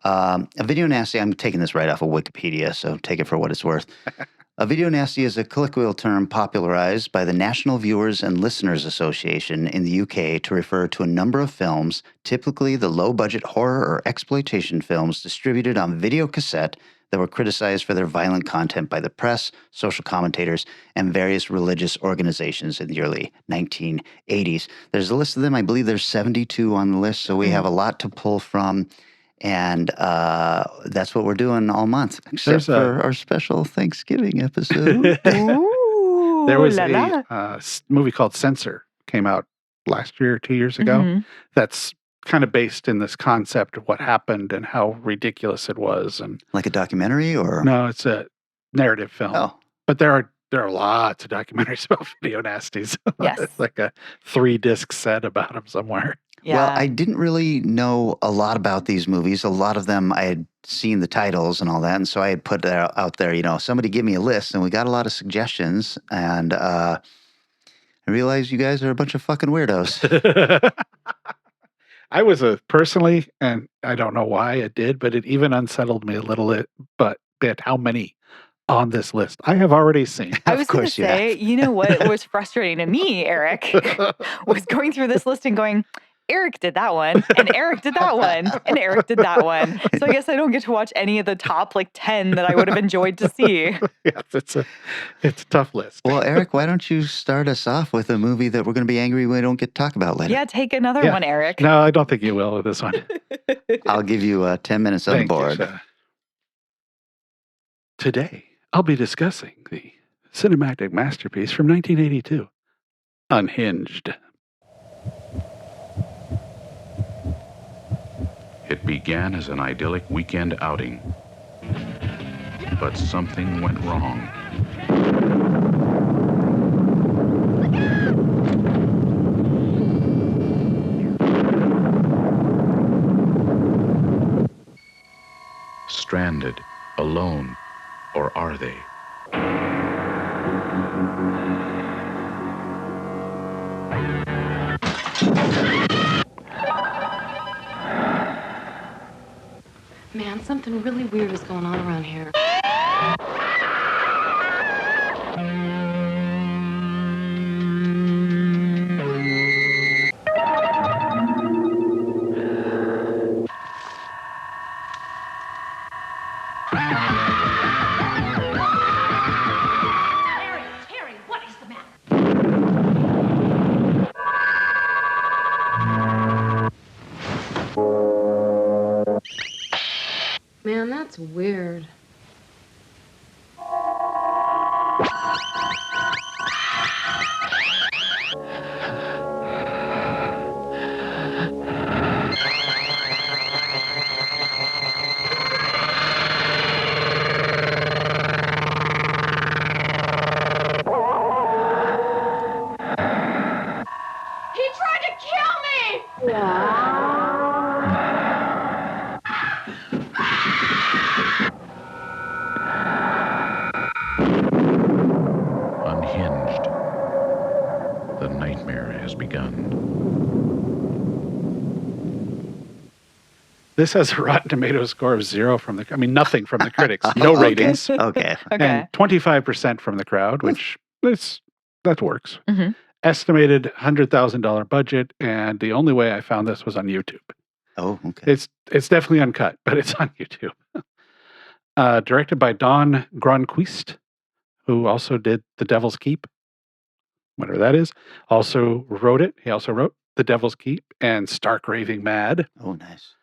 Speaker 4: A video nasty, I'm taking this right off of Wikipedia, so take it for what it's worth. A video nasty is a colloquial term popularized by the National Viewers and Listeners Association in the UK to refer to a number of films, typically the low-budget horror or exploitation films distributed on video cassette that were criticized for their violent content by the press, social commentators, and various religious organizations in the early 1980s. There's a list of them. I believe there's 72 on the list, so we have a lot to pull from. And that's what we're doing all month, except for our special Thanksgiving episode.
Speaker 6: Ooh,
Speaker 5: There was
Speaker 6: la la.
Speaker 5: a movie called Censor came out last year or 2 years ago.
Speaker 6: Mhm.
Speaker 5: That's kind of based in this concept of what happened and how ridiculous it was. And
Speaker 4: Like a documentary, or
Speaker 5: no, it's a narrative film.
Speaker 4: Oh,
Speaker 5: But there are lots of documentaries about video nasties.
Speaker 6: Yes.
Speaker 5: It's like a 3-disc set about them somewhere.
Speaker 6: Yeah.
Speaker 4: well, I didn't really know a lot about these movies. A lot of them I had seen the titles and all that, and so I had put out there, somebody give me a list, and we got a lot of suggestions. And I realized you guys are a bunch of fucking weirdos.
Speaker 5: I was personally, and I don't know why it did, but it even unsettled me a little bit how many on this list. I have already seen.
Speaker 6: I was going to say, you know what was frustrating to me, Eric, was going through this list and going, Eric did that one, and Eric did that one, and Eric did that one. So I guess I don't get to watch any of the top 10 that I would have enjoyed to see.
Speaker 5: Yes, it's a tough list.
Speaker 4: Well, Eric, why don't you start us off with a movie that we're going to be angry we don't get to talk about later?
Speaker 6: Yeah, take another one, Eric.
Speaker 5: No, I don't think you will with this one.
Speaker 4: I'll give you 10 minutes on the board.
Speaker 5: You, today, I'll be discussing the cinematic masterpiece from 1982, Unhinged.
Speaker 2: It began as an idyllic weekend outing, but something went wrong. Stranded, alone, or are they?
Speaker 8: Man, something really weird is going on around here.
Speaker 12: Terry, what is the matter?
Speaker 8: Man, that's weird.
Speaker 12: He tried to kill me!
Speaker 2: Unhinged. The nightmare has begun.
Speaker 5: This has a Rotten Tomatoes score of 0 from the, nothing from the critics, no
Speaker 4: Okay.
Speaker 5: ratings,
Speaker 4: Okay.
Speaker 5: and 25% from the crowd, which that works.
Speaker 6: Mhm.
Speaker 5: Estimated $100,000 budget, and the only way I found this was on YouTube.
Speaker 4: Oh, okay.
Speaker 5: It's definitely uncut, but it's on YouTube. Directed by Don Gronquist, who also did The Devil's Keep, whatever that is. Also wrote it. He also wrote The Devil's Keep and Stark Raving Mad.
Speaker 4: Oh, nice.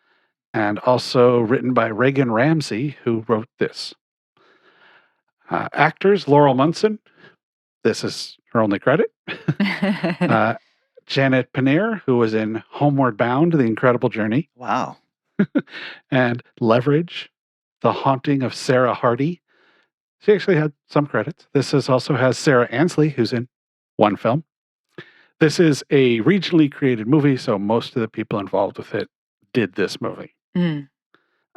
Speaker 5: And also written by Reagan Ramsey, who wrote this. Actors, Laurel Munson. This is her only credit. Janet Paneer, who was in Homeward Bound, The Incredible Journey.
Speaker 4: Wow.
Speaker 5: And Leverage, The Haunting of Sarah Hardy. She actually had some credits. This also has Sarah Ansley, who's in one film. This is a regionally created movie, so most of the people involved with it did this movie.
Speaker 6: Mm.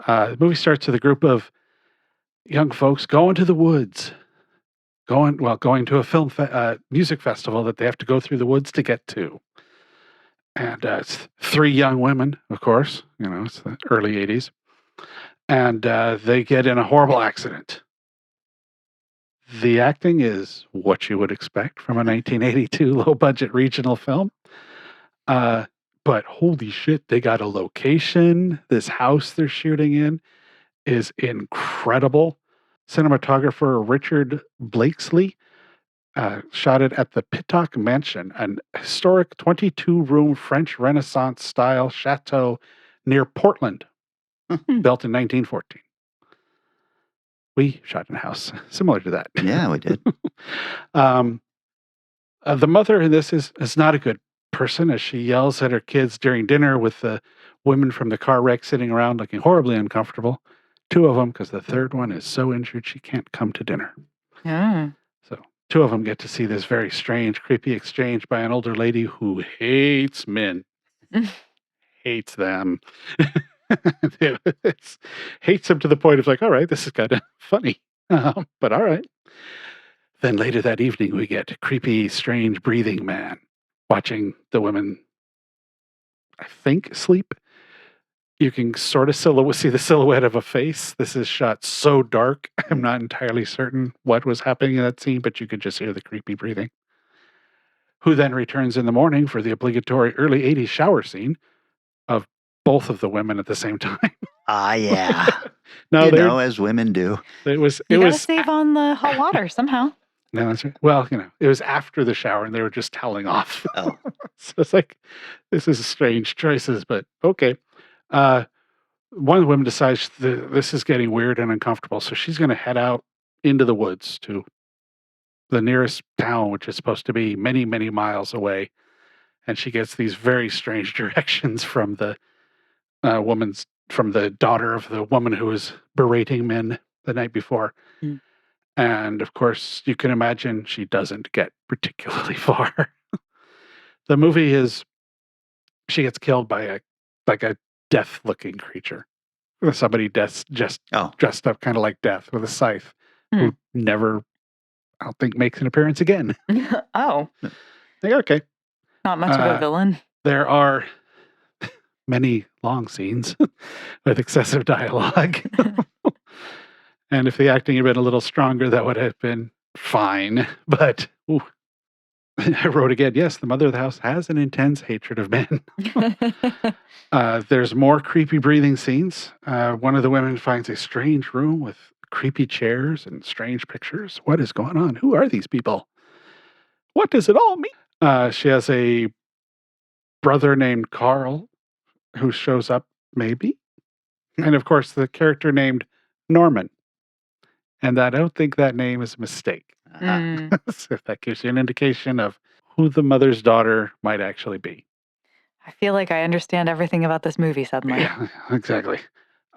Speaker 5: The movie starts with a group of young folks going to the woods, going to a film music festival that they have to go through the woods to get to. And it's 3 young women, of course. It's the early 80s. And they get in a horrible accident. The acting is what you would expect from a 1982 low-budget regional film. But holy shit, they got a location. This house they're shooting in is incredible. Cinematographer Richard Blakesley shot it at the Pittock Mansion, an historic 22-room French Renaissance style chateau near Portland, built in 1914. We shot in a house similar to that.
Speaker 4: Yeah, we did.
Speaker 5: The mother in this is not a good person, as she yells at her kids during dinner with the women from the car wreck sitting around looking horribly uncomfortable. 2 of them, because the third one is so injured she can't come to dinner.
Speaker 6: Yeah.
Speaker 5: So 2 of them get to see this very strange, creepy exchange by an older lady who hates men. Hates them. Hates them to the point of like, all right, this is kind of funny. But all right. Then later that evening, we get creepy, strange breathing man watching the women, I think, sleep. You can sort of see the silhouette of a face. This is shot so dark. I'm not entirely certain what was happening in that scene, but you could just hear the creepy breathing. Who then returns in the morning for the obligatory early 80s shower scene of both of the women at the same time.
Speaker 4: Ah, yeah.
Speaker 5: No,
Speaker 4: you know, as women do.
Speaker 5: It was.
Speaker 6: You gotta save on the hot water somehow.
Speaker 5: No, that's right. Well, it was after the shower, and they were just toweling off.
Speaker 4: Oh.
Speaker 5: So it's like, this is strange choices, but okay. One of the women decides this is getting weird and uncomfortable, so she's going to head out into the woods to the nearest town, which is supposed to be many, many miles away. And she gets these very strange directions from the from the daughter of the woman who was berating men the night before.
Speaker 6: Mm.
Speaker 5: And of course, you can imagine she doesn't get particularly far. The movie is, she gets killed by a death-looking creature. Somebody just dressed up kind of like Death with a scythe, who never, I don't think, makes an appearance again.
Speaker 6: Oh.
Speaker 5: Like, okay.
Speaker 6: Not much of a villain.
Speaker 5: There are many long scenes with excessive dialogue. And if the acting had been a little stronger, that would have been fine. But I wrote again, yes, the mother of the house has an intense hatred of men. There's more creepy breathing scenes. One of the women finds a strange room with creepy chairs and strange pictures. What is going on? Who are these people? What does it all mean? She has a brother named Carl who shows up, maybe. And of course, the character named Norman. And I don't think that name is a mistake. So if that gives you an indication of who the mother's daughter might actually be.
Speaker 6: I feel like I understand everything about this movie suddenly.
Speaker 5: Yeah, exactly.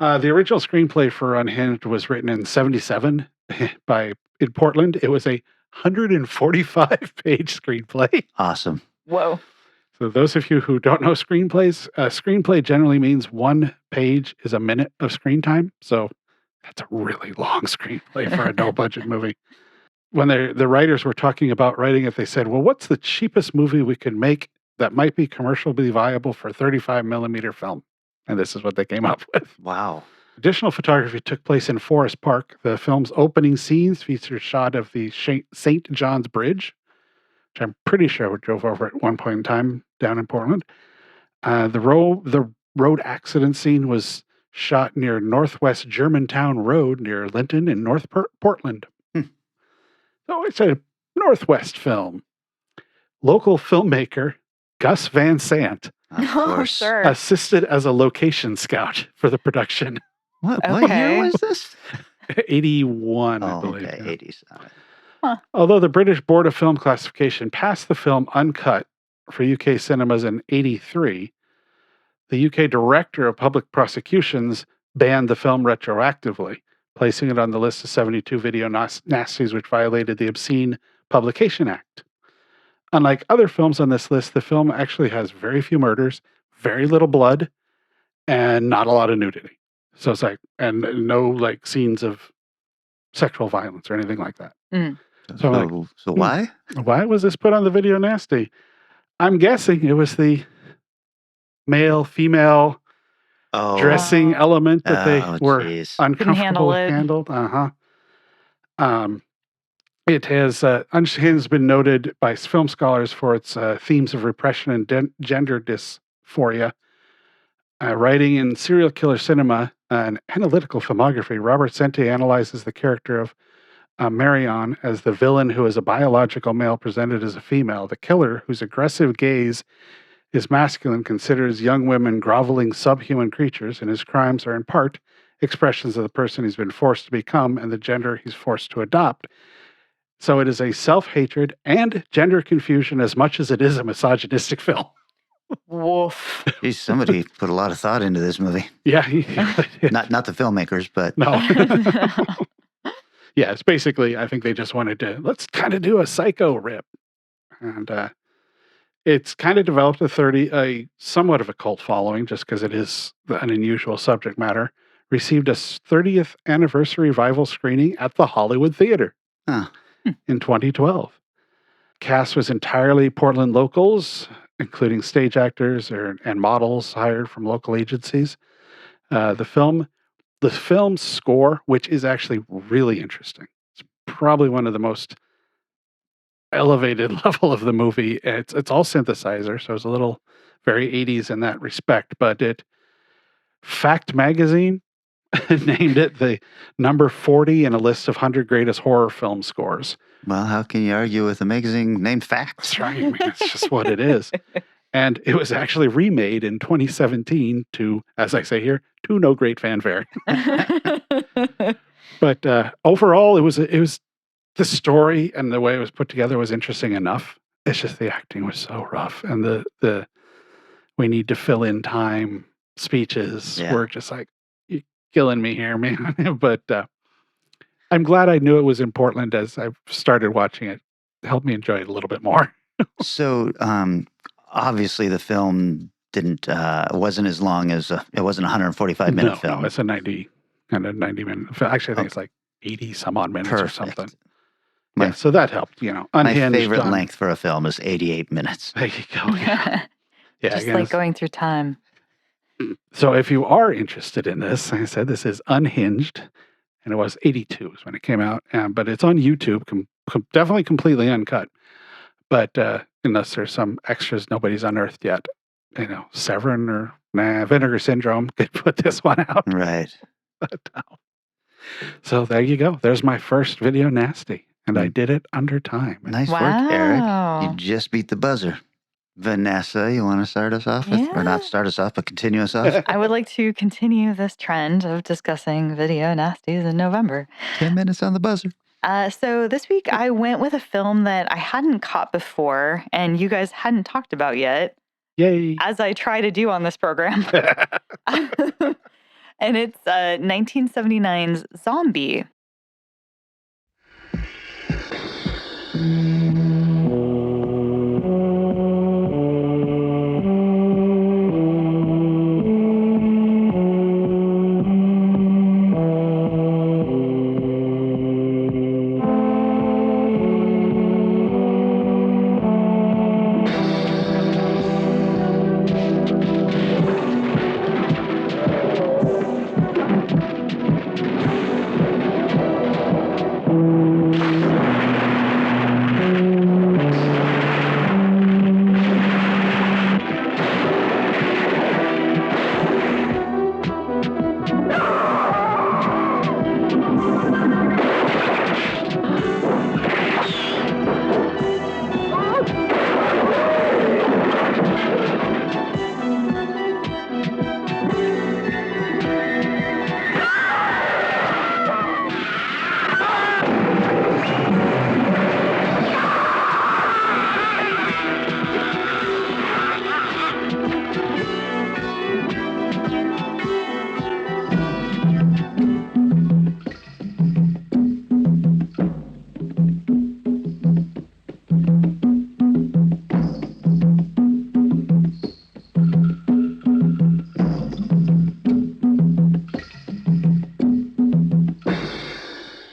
Speaker 5: The original screenplay for Unhinged was written in 1977 in Portland. It was a 145-page screenplay.
Speaker 4: Awesome.
Speaker 6: Whoa.
Speaker 5: So those of you who don't know screenplays, a screenplay generally means 1 page is a minute of screen time. So that's a really long screenplay for a no-budget movie. When the writers were talking about writing it, they said, well, what's the cheapest movie we could make that might be commercially viable for 35 millimeter film? And this is what they came up with.
Speaker 4: Wow.
Speaker 5: Additional photography took place in Forest Park. The film's opening scenes feature a shot of the St. John's Bridge, which I'm pretty sure we drove over at one point in time down in Portland. The road accident scene was shot near Northwest Germantown Road near Linton in North Portland. So it's a Northwest film. Local filmmaker Gus Van Sant assisted as a location scout for the production.
Speaker 4: What year was this?
Speaker 5: 81, I believe.
Speaker 4: Okay, 80s.
Speaker 6: Huh.
Speaker 5: Although the British Board of Film Classification passed the film uncut for UK cinemas in 1983, the UK Director of Public Prosecutions banned the film retroactively, placing it on the list of 72 video nasties which violated the Obscene Publication Act. Unlike other films on this list, the film actually has very few murders, very little blood, and not a lot of nudity. So it's like, and no scenes of sexual violence or anything like that.
Speaker 6: Mm.
Speaker 4: So why?
Speaker 5: Why was this put on the video nasty? I'm guessing it was the male-female dressing element that they were uncomfortable with handled. It has Unhinged been noted by film scholars for its themes of repression and gender dysphoria. Writing in Serial Killer Cinema, an analytical filmography, Robert Sente analyzes the character of Marion as the villain who is a biological male presented as a female. The killer, whose aggressive gaze is masculine, considers young women groveling subhuman creatures, and his crimes are in part expressions of the person he's been forced to become and the gender he's forced to adopt. So it is a self-hatred and gender confusion as much as it is a misogynistic film.
Speaker 6: Woof.
Speaker 4: Geez, somebody put a lot of thought into this movie.
Speaker 5: Yeah.
Speaker 4: Not the filmmakers, but...
Speaker 5: No. Yeah, it's basically, I think they just wanted to, let's kind of do a Psycho rip. And it's kind of developed a somewhat of a cult following just because it is an unusual subject matter. Received a 30th anniversary revival screening at the Hollywood Theater in 2012. Cast was entirely Portland locals, including stage actors and models hired from local agencies. The film score, which is actually really interesting. It's probably one of the most elevated level of the movie. It's all synthesizer, so it's a little very 80s in that respect. But Fact Magazine named it the number 40 in a list of 100 greatest horror film scores.
Speaker 4: Well, how can you argue with a magazine named Facts?
Speaker 5: That's right. I mean, it's just what it is. And it was actually remade in 2017 to, as I say here, to no great fanfare. But overall, it was the story and the way it was put together was interesting enough. It's just the acting was so rough, and the we need to fill in time speeches were just like, you're killing me here, man. But I'm glad I knew it was in Portland as I started watching it. It helped me enjoy it a little bit more.
Speaker 4: So obviously the film wasn't as long as it wasn't a 145-minute film.
Speaker 5: No, it's a 90 minute film. Actually, I think it's like 80 some odd minutes or something. So that helped, Unhinged,
Speaker 4: my favorite length for a film is 88 minutes.
Speaker 5: There you go. Yeah.
Speaker 6: Just like going through time.
Speaker 5: So if you are interested in this, like I said, this is Unhinged, and it was 82 is when it came out, but it's on YouTube, definitely completely uncut. But unless there's some extras nobody's unearthed yet, Severin or Vinegar Syndrome could put this one out.
Speaker 4: Right.
Speaker 5: So there you go. There's my first video nasty, and I did it under time.
Speaker 4: Nice work, Eric. You just beat the buzzer. Vanessa, you want to start us off with, or not start us off, but continue us off?
Speaker 6: I would like to continue this trend of discussing video nasties in November.
Speaker 4: 10 minutes on the buzzer.
Speaker 6: So this week I went with a film that I hadn't caught before and you guys hadn't talked about yet.
Speaker 5: Yay.
Speaker 6: As I try to do on this program. And it's 1979's Zombie.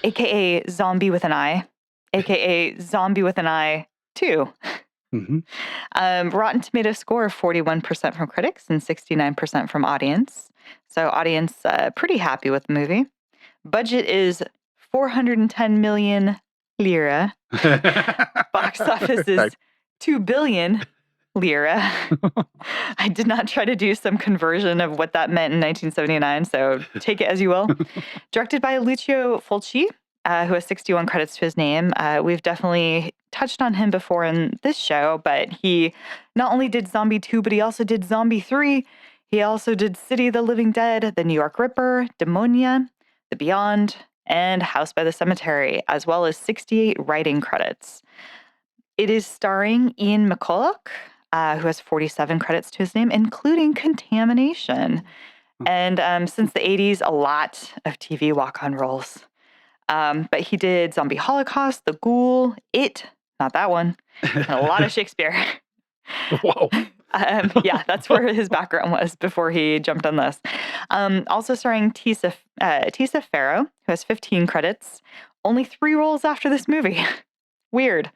Speaker 6: AKA Zombie with an I, AKA Zombie with an I 2. Mm-hmm. Rotten Tomatoes score of 41% from critics and 69% from audience. So audience pretty happy with the movie. Budget is 410 million lira. Box office is 2 billion lira. I did not try to do some conversion of what that meant in 1979, so take it as you will. Directed by Lucio Fulci, who has 61 credits to his name. We've definitely touched on him before in this show, but he not only did Zombie 2, but he also did Zombie 3. He also did City of the Living Dead, The New York Ripper, Demonia, The Beyond, and House by the Cemetery, as well as 68 writing credits. It is starring Ian McCulloch, who has 47 credits to his name, including Contamination. And since the 80s, a lot of TV walk-on roles. But he did Zombie Holocaust, The Ghoul, It, not that one, and a lot of Shakespeare.
Speaker 5: Whoa.
Speaker 6: Yeah, that's where his background was before he jumped on this. Also starring Tisa Farrow, who has 15 credits. Only 3 roles after this movie. Weird.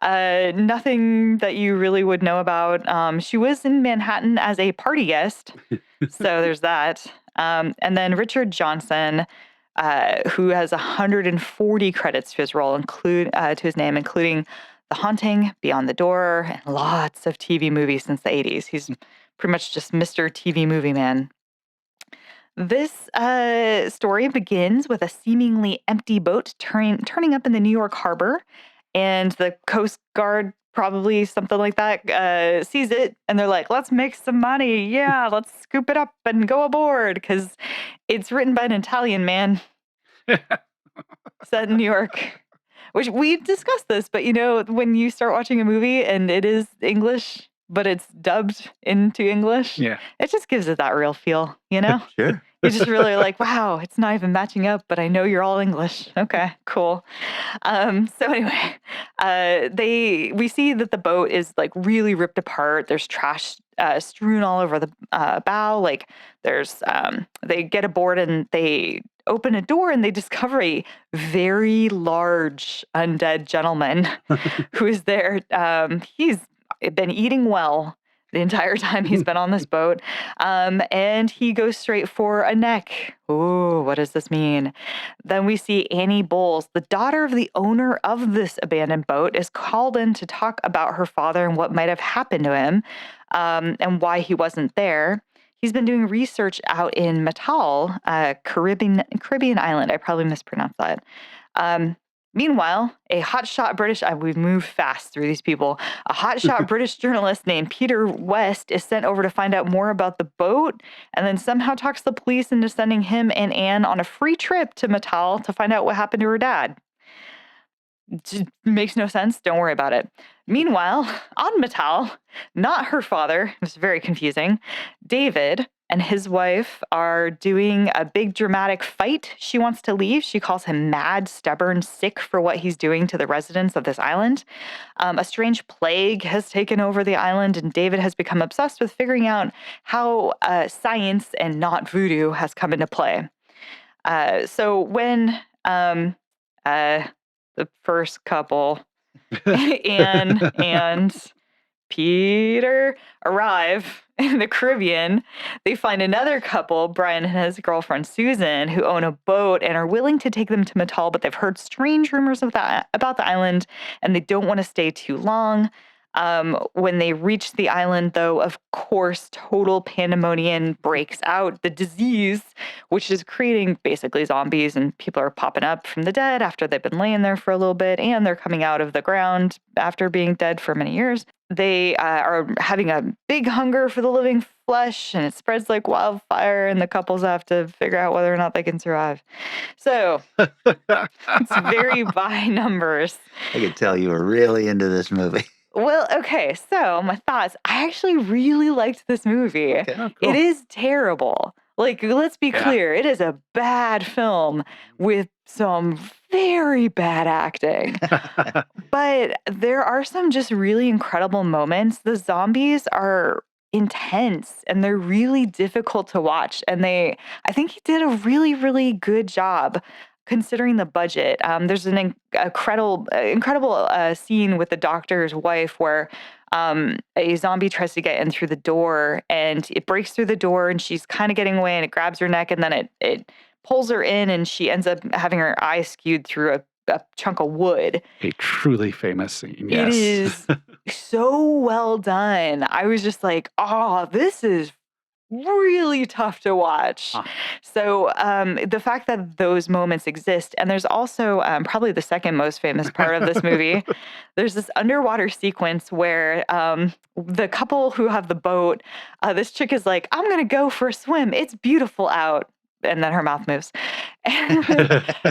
Speaker 6: Nothing that you really would know about. She was in Manhattan as a party guest. So there's that. And then Richard Johnson, who has 140 credits to his role, to his name, including The Haunting, Beyond the Door, and lots of TV movies since the 80s. He's pretty much just Mr. TV movie man. This story begins with a seemingly empty boat turning up in the New York harbor, and the Coast Guard, probably something like that, sees it, and they're like, let's make some money. Yeah, let's scoop it up and go aboard, because it's written by an Italian man set in New York. Which we've discussed this, but when you start watching a movie and it is English, but it's dubbed into English, it just gives it that real feel,
Speaker 4: Sure.
Speaker 6: You're just really like, wow, it's not even matching up, but I know you're all English. Okay, cool. So anyway, we see that the boat is like really ripped apart. There's trash strewn all over the bow. Like they get aboard and they open a door and they discover a very large undead gentleman who is there. He's been eating well the entire time he's been on this boat. And he goes straight for a neck. Ooh, what does this mean? Then we see Annie Bowles, the daughter of the owner of this abandoned boat, is called in to talk about her father and what might have happened to him, and why he wasn't there. He's been doing research out in Matal, Caribbean island. I probably mispronounced that. Meanwhile, a hotshot we've moved fast through these people. A hotshot British journalist named Peter West is sent over to find out more about the boat, and then somehow talks the police into sending him and Anne on a free trip to Matal to find out what happened to her dad. Just makes no sense. Don't worry about it. Meanwhile, on Matal, not her father, it was very confusing, David and his wife are doing a big dramatic fight. She wants to leave. She calls him mad, stubborn, sick for what he's doing to the residents of this island. A strange plague has taken over the island, and David has become obsessed with figuring out how science and not voodoo has come into play. So when the first couple, Anne and Peter, arrive in the Caribbean, they find another couple, Brian and his girlfriend Susan, who own a boat and are willing to take them to Matal, but they've heard strange rumors about the island, and they don't want to stay too long. When they reach the island, though, of course, total pandemonium breaks out. The disease, which is creating basically zombies, and people are popping up from the dead after they've been laying there for a little bit, and they're coming out of the ground after being dead for many years. They are having a big hunger for the living flesh, and it spreads like wildfire, and the couples have to figure out whether or not they can survive. So it's very by numbers.
Speaker 4: I could tell you were really into this movie.
Speaker 6: Well, okay, so my thoughts. I actually really liked this movie.
Speaker 4: Okay.
Speaker 5: Oh, cool.
Speaker 6: It is terrible. Like, let's be clear. It is a bad film with some very bad acting. But there are some just really incredible moments. The zombies are intense and they're really difficult to watch. And I think he did a really, really good job considering the budget. There's an incredible scene with the doctor's wife where a zombie tries to get in through the door, and it breaks through the door, and she's kind of getting away, and it grabs her neck, and then it pulls her in, and she ends up having her eye skewed through a chunk of wood.
Speaker 5: A truly famous scene, yes.
Speaker 6: It is so well done. I was just like, oh, this is really tough to watch. So the fact that those moments exist, and there's also probably the second most famous part of this movie, there's this underwater sequence where the couple who have the boat, this chick is like, I'm gonna go for a swim, it's beautiful out. And then her mouth moves. And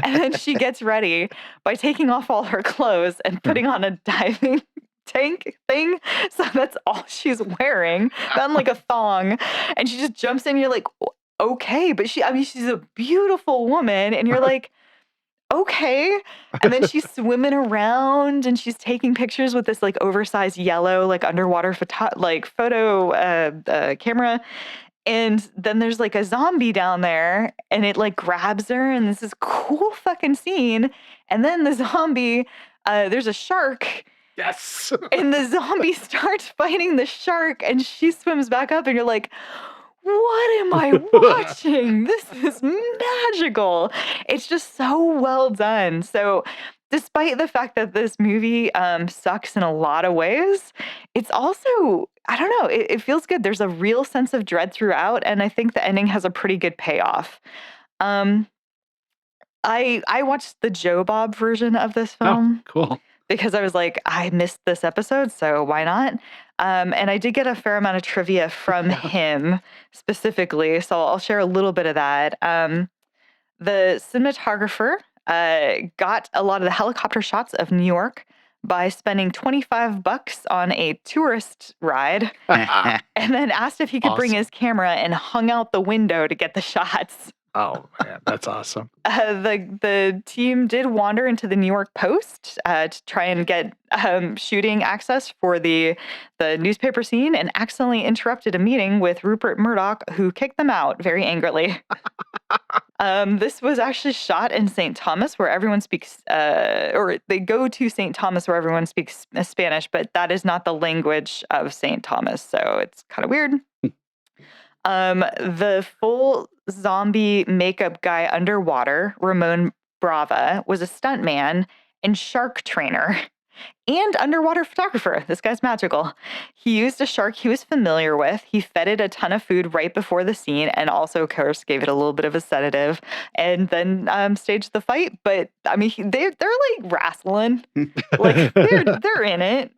Speaker 6: then she gets ready by taking off all her clothes and putting on a diving tank thing. So that's all she's wearing, then like a thong. And she just jumps in. You're like, okay. But she's a beautiful woman. And you're like, okay. And then she's swimming around and she's taking pictures with this like oversized yellow, like underwater photo camera. And then there's like a zombie down there and it like grabs her, and this is cool fucking scene. And then the zombie, there's a shark.
Speaker 5: Yes.
Speaker 6: And the zombie starts fighting the shark and she swims back up, and you're like, what am I watching? This is magical. It's just so well done. So, despite the fact that this movie sucks in a lot of ways, it's also, I don't know, it feels good. There's a real sense of dread throughout, and I think the ending has a pretty good payoff. Um, I watched the Joe Bob version of this film.
Speaker 5: Cool.
Speaker 6: Because I was like, I missed this episode, so why not? And I did get a fair amount of trivia from him specifically, so I'll share a little bit of that. The cinematographer got a lot of the helicopter shots of New York by spending $25 on a tourist ride, and then asked if he could bring his camera and hung out the window to get the shots.
Speaker 5: Oh man, that's awesome.
Speaker 6: The team did wander into the New York Post to try and get shooting access for the newspaper scene, and accidentally interrupted a meeting with Rupert Murdoch, who kicked them out very angrily. This was actually shot in St. Thomas, where everyone speaks, or they go to St. Thomas where everyone speaks Spanish, but that is not the language of St. Thomas, so it's kind of weird. The full zombie makeup guy underwater, Ramon Brava, was a stuntman and shark trainer and underwater photographer. This guy's magical. He used a shark he was familiar with. He fed it a ton of food right before the scene, and also, of course, gave it a little bit of a sedative, and then staged the fight. But I mean, they're like wrestling, like they're in it.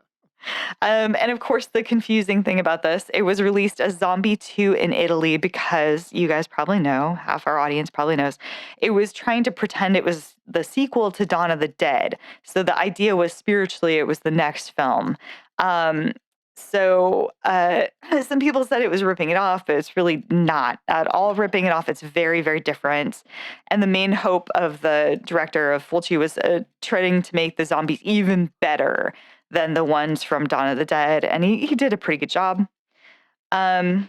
Speaker 6: And of course, the confusing thing about this, it was released as Zombie 2 in Italy because you guys probably know, half our audience probably knows, it was trying to pretend it was the sequel to Dawn of the Dead. So the idea was spiritually it was the next film. So some people said it was ripping it off, but it's really not at all ripping it off. It's very, very different. And the main hope of the director of Fulci was trying to make the zombies even better than the ones from Dawn of the Dead, and he did a pretty good job. Fulci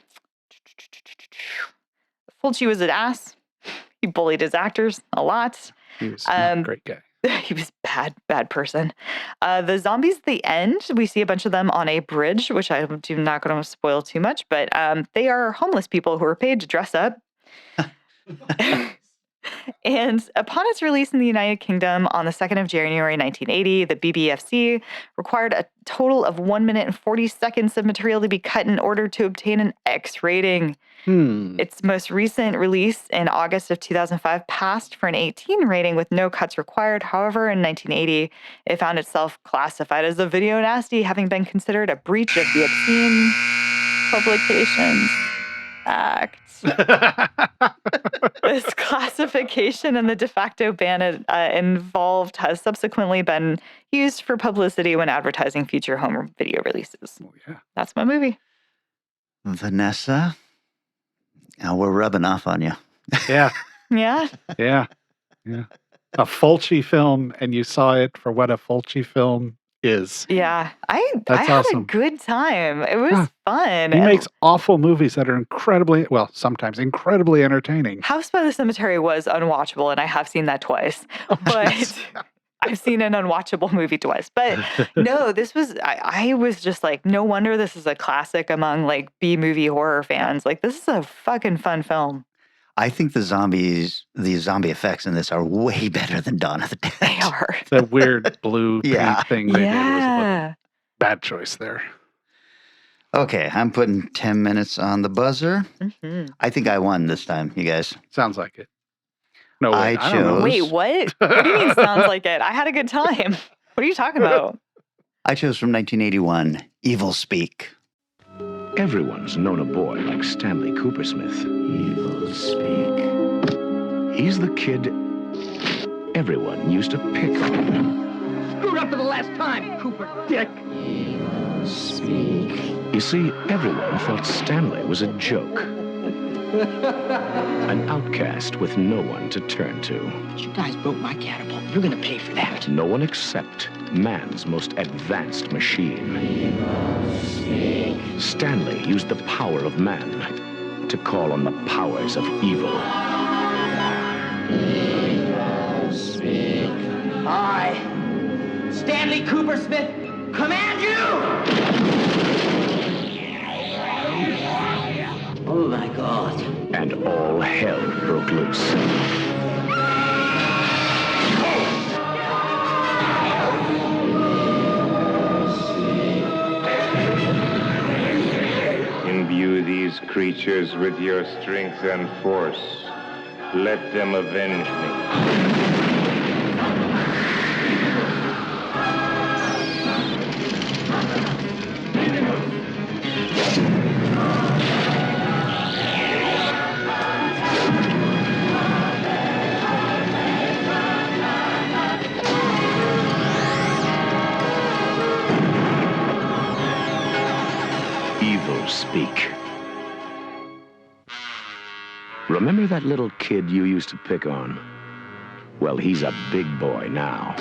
Speaker 6: was an ass. He bullied his actors a lot.
Speaker 5: He was not a great guy.
Speaker 6: He was bad person. The zombies at the end, we see a bunch of them on a bridge, which I'm not going to spoil too much, but they are homeless people who are paid to dress up. And upon its release in the United Kingdom on the 2nd of January 1980, the BBFC required a total of 1 minute and 40 seconds of material to be cut in order to obtain an X rating. Its most recent release in August of 2005 passed for an 18 rating with no cuts required. However, in 1980, it found itself classified as a video nasty, having been considered a breach of the Obscene Publications Act. This classification and the de facto ban involved has subsequently been used for publicity when advertising future home video releases.
Speaker 5: Oh, yeah.
Speaker 6: That's my movie.
Speaker 4: Vanessa, we're rubbing off on you.
Speaker 5: Yeah.
Speaker 6: Yeah.
Speaker 5: Yeah. A Fulci film, and you saw it for what a Fulci film is.
Speaker 6: Yeah. I had
Speaker 5: awesome.
Speaker 6: a good time. It was fun.
Speaker 5: He makes awful movies that are sometimes incredibly entertaining.
Speaker 6: House by the Cemetery was unwatchable, and I have seen that twice. But I've seen an unwatchable movie twice. But no, this was, I was just like, no wonder this is a classic among like B-movie horror fans. Like, this is a fucking fun film.
Speaker 4: I think the zombie effects in this are way better than Dawn of the Dead.
Speaker 6: They are.
Speaker 5: That weird blue paint
Speaker 4: Yeah.
Speaker 5: thing they did was a bad choice there.
Speaker 4: Okay, I'm putting 10 minutes on the buzzer.
Speaker 6: Mm-hmm.
Speaker 4: I think I won this time, you guys.
Speaker 5: Sounds like it. No, wait,
Speaker 4: I
Speaker 5: don't know.
Speaker 4: chose-
Speaker 6: Wait, what? What do you mean sounds like it? I had a good time. What are you talking about?
Speaker 4: I chose from 1981, Evil Speak.
Speaker 13: Everyone's known a boy like Stanley Coopersmith. Evil Speak. He's the kid everyone used to pick on.
Speaker 12: Screwed up for the last time, Cooper Dick.
Speaker 13: Evil Speak. You see, everyone felt Stanley was a joke. An outcast with no one to turn to.
Speaker 12: You guys broke my catapult. You're gonna pay for that.
Speaker 13: No one except man's most advanced machine. Stanley used the power of man to call on the powers of evil.
Speaker 12: I, Stanley Coopersmith, command you! my God.
Speaker 13: And all hell broke loose.
Speaker 14: Imbue these creatures with your strength and force. Let them avenge me.
Speaker 13: Evil speak. Remember that little kid you used to pick on? Well, he's a big boy now.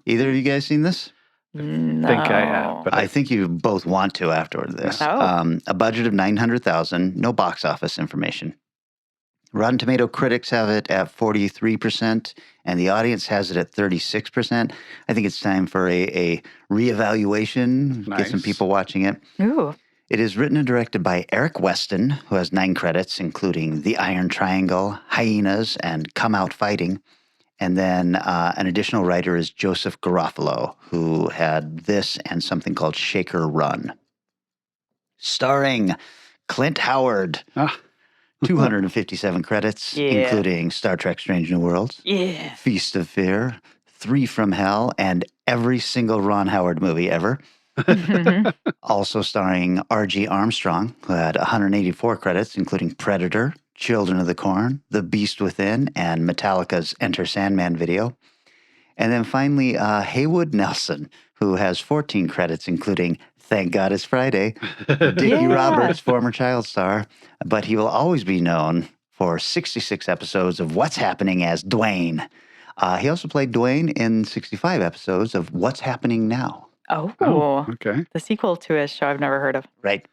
Speaker 4: Either of you guys seen this?
Speaker 6: No.
Speaker 5: think I have, but
Speaker 4: I think you both want to after this.
Speaker 6: Oh.
Speaker 4: A budget of $900,000, no box office information. Rotten Tomato critics have it at 43%, and the audience has it at 36%. I think it's time for a reevaluation, get some
Speaker 5: Nice.
Speaker 4: people watching it.
Speaker 6: Ooh.
Speaker 4: It is written and directed by Eric Weston, who has 9 credits, including The Iron Triangle, Hyenas, and Come Out Fighting. And then an additional writer is Joseph Garofalo, who had this and something called Shaker Run. Starring Clint Howard, 257 credits,
Speaker 6: Yeah.
Speaker 4: including Star Trek Strange New Worlds,
Speaker 6: Yeah.
Speaker 4: Feast of Fear, 3 from Hell, and every single Ron Howard movie ever. Also starring R.G. Armstrong, who had 184 credits, including Predator, Children of the Corn, The Beast Within, and Metallica's Enter Sandman video. And then finally, Haywood Nelson, who has 14 credits, including Thank God It's Friday, Dickie
Speaker 6: Yeah.
Speaker 4: Roberts, former child star, but he will always be known for 66 episodes of What's Happening as Dwayne. He also played Dwayne in 65 episodes of What's Happening Now.
Speaker 6: Oh.
Speaker 5: Okay.
Speaker 6: The sequel to a show I've never heard of.
Speaker 4: Right.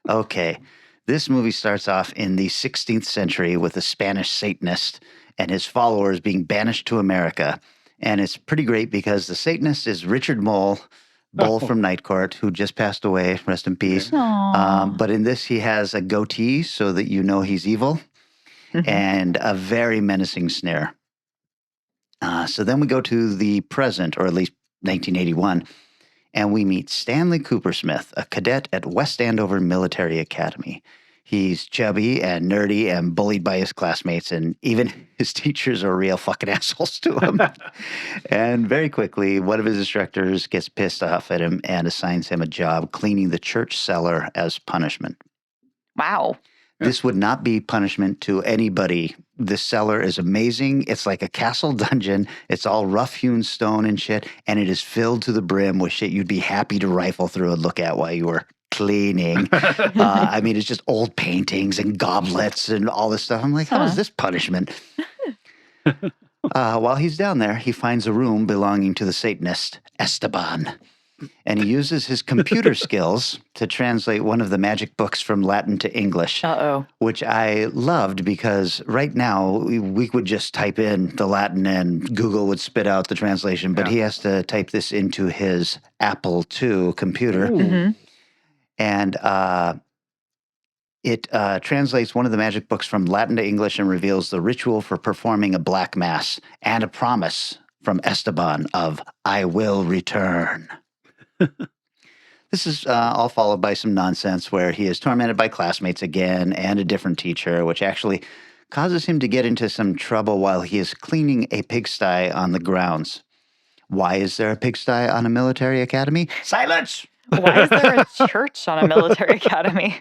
Speaker 4: Okay. This movie starts off in the 16th century with a Spanish Satanist and his followers being banished to America. And it's pretty great because the Satanist is Richard Mole, Bull from Night Court, who just passed away. Rest in peace.
Speaker 6: Aw.
Speaker 4: But in this, he has a goatee so that you know he's evil and a very menacing snare. So then we go to the present, or at least 1981, and we meet Stanley Coopersmith, a cadet at West Andover Military Academy. He's chubby and nerdy and bullied by his classmates, and even his teachers are real fucking assholes to him. And very quickly, one of his instructors gets pissed off at him and assigns him a job cleaning the church cellar as punishment.
Speaker 6: Wow.
Speaker 4: This would not be punishment to anybody. The cellar is amazing. It's like a castle dungeon. It's all rough-hewn stone and shit, and it is filled to the brim with shit you'd be happy to rifle through and look at while you were cleaning. I mean, it's just old paintings and goblets and all this stuff. I'm like, how is this punishment? While he's down there, he finds a room belonging to the Satanist, Esteban. And he uses his computer skills to translate one of the magic books from Latin to English, which I loved because right now we would just type in the Latin and Google would spit out the translation, but he has to type this into his Apple II computer. And it translates one of the magic books from Latin to English and reveals the ritual for performing a black mass and a promise from Esteban of, I will return. This is all followed by some nonsense where he is tormented by classmates again and a different teacher, which actually causes him to get into some trouble while he is cleaning a pigsty on the grounds. Why is there a pigsty on a military academy? Silence!
Speaker 6: Why is there a church on a military academy?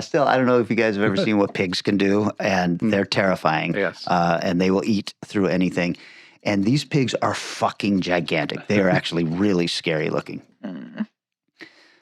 Speaker 4: Still, I don't know if you guys have ever seen what pigs can do, and they're terrifying.
Speaker 5: Yes.
Speaker 4: And they will eat through anything. And these pigs are fucking gigantic. They are actually really scary looking.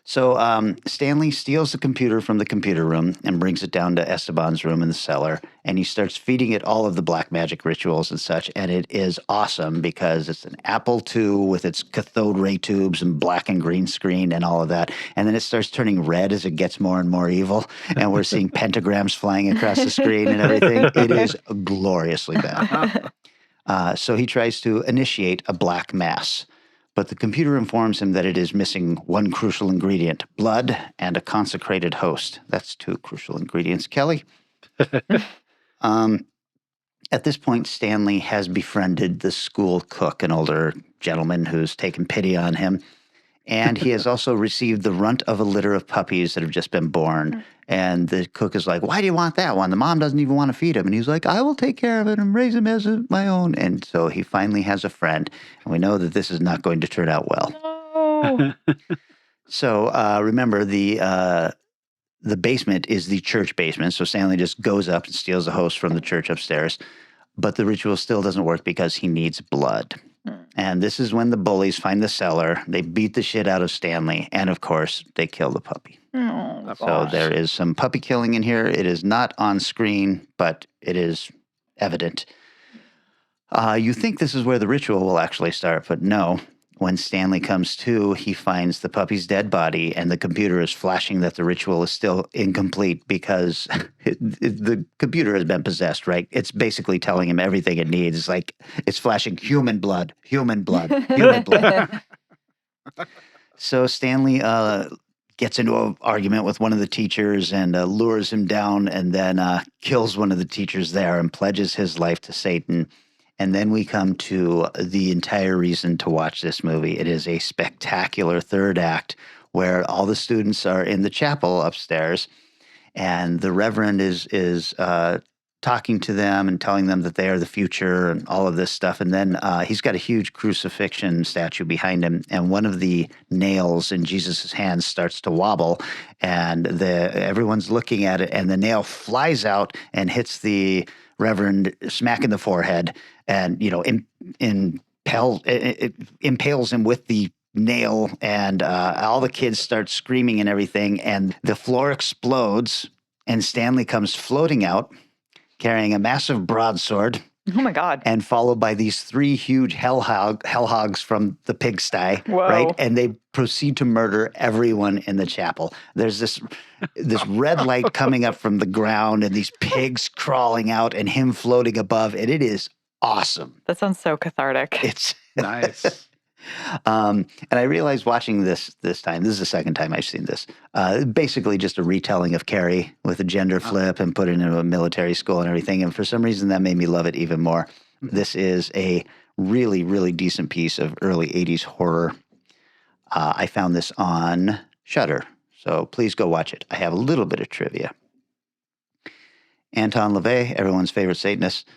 Speaker 4: So Stanley steals the computer from the computer room and brings it down to Esteban's room in the cellar. And he starts feeding it all of the black magic rituals and such. And it is awesome because it's an Apple II with its cathode ray tubes and black and green screen and all of that. And then it starts turning red as it gets more and more evil. And we're seeing pentagrams flying across the screen and everything. It is gloriously bad. So he tries to initiate a black mass. But the computer informs him that it is missing one crucial ingredient, blood and a consecrated host. That's 2 crucial ingredients, Kelly. At this point, Stanley has befriended the school cook, an older gentleman who's taken pity on him. And he has also received the runt of a litter of puppies that have just been born. And the cook is like, why do you want that one? The mom doesn't even want to feed him. And he's like, I will take care of it and raise him as my own. And so he finally has a friend. And we know that this is not going to turn out well.
Speaker 6: No.
Speaker 4: So remember, the basement is the church basement. So Stanley just goes up and steals the host from the church upstairs. But the ritual still doesn't work because he needs blood. And this is when the bullies find the cellar. They beat the shit out of Stanley. And of course, they kill the puppy.
Speaker 6: Oh,
Speaker 4: So there is some puppy killing in here. It is not on screen, but it is evident. You think this is where the ritual will actually start, but no. When Stanley comes to, he finds the puppy's dead body, and the computer is flashing that the ritual is still incomplete because the computer has been possessed, right? It's basically telling him everything it needs. It's like it's flashing human blood, human blood, human blood. So Stanley gets into an argument with one of the teachers and lures him down and then kills one of the teachers there and pledges his life to Satan. And then we come to the entire reason to watch this movie. It is a spectacular third act where all the students are in the chapel upstairs, and the Reverend is talking to them and telling them that they are the future and all of this stuff. And then he's got a huge crucifixion statue behind him, and one of the nails in Jesus' hands starts to wobble, and everyone's looking at it, and the nail flies out and hits the Reverend smack in the forehead, and impales him with the nail, and all the kids start screaming and everything, and the floor explodes, and Stanley comes floating out, carrying a massive broadsword.
Speaker 6: Oh my God.
Speaker 4: And followed by these 3 huge hell hogs from the pigsty,
Speaker 6: Whoa.
Speaker 4: right? And they proceed to murder everyone in the chapel. There's this red light coming up from the ground and these pigs crawling out and him floating above. And it is awesome.
Speaker 6: That sounds so cathartic.
Speaker 4: It's
Speaker 5: Nice.
Speaker 4: and I realized watching this time, this is the second time I've seen this, basically just a retelling of Carrie with a gender flip and put it into a military school and everything. And for some reason, that made me love it even more. This is a really, really decent piece of early 80s horror. I found this on Shudder, so please go watch it. I have a little bit of trivia. Anton LaVey, everyone's favorite Satanist,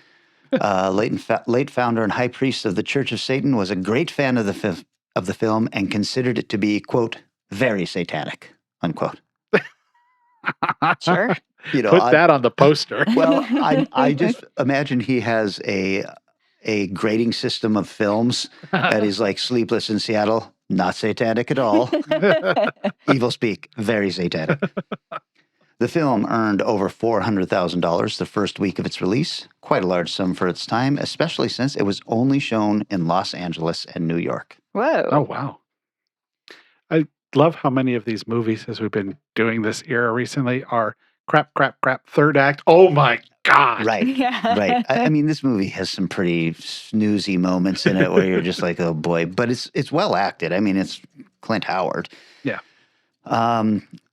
Speaker 4: late founder and high priest of the Church of Satan, was a great fan of the film and considered it to be, quote, very satanic, unquote.
Speaker 6: Sure.
Speaker 5: Put that on the poster.
Speaker 4: Well, I just imagine he has a grading system of films that is like Sleepless in Seattle, not satanic at all. Evil Speak, very satanic. The film earned over $400,000 the first week of its release, quite a large sum for its time, especially since it was only shown in Los Angeles and New York.
Speaker 6: Whoa.
Speaker 5: Oh, wow. I love how many of these movies, as we've been doing this era recently, are crap, third act. Oh, my God.
Speaker 4: Right,
Speaker 6: Yeah.
Speaker 4: right. I mean, this movie has some pretty snoozy moments in it where you're just like, oh, boy. But it's well acted. I mean, it's Clint Howard.
Speaker 5: Yeah.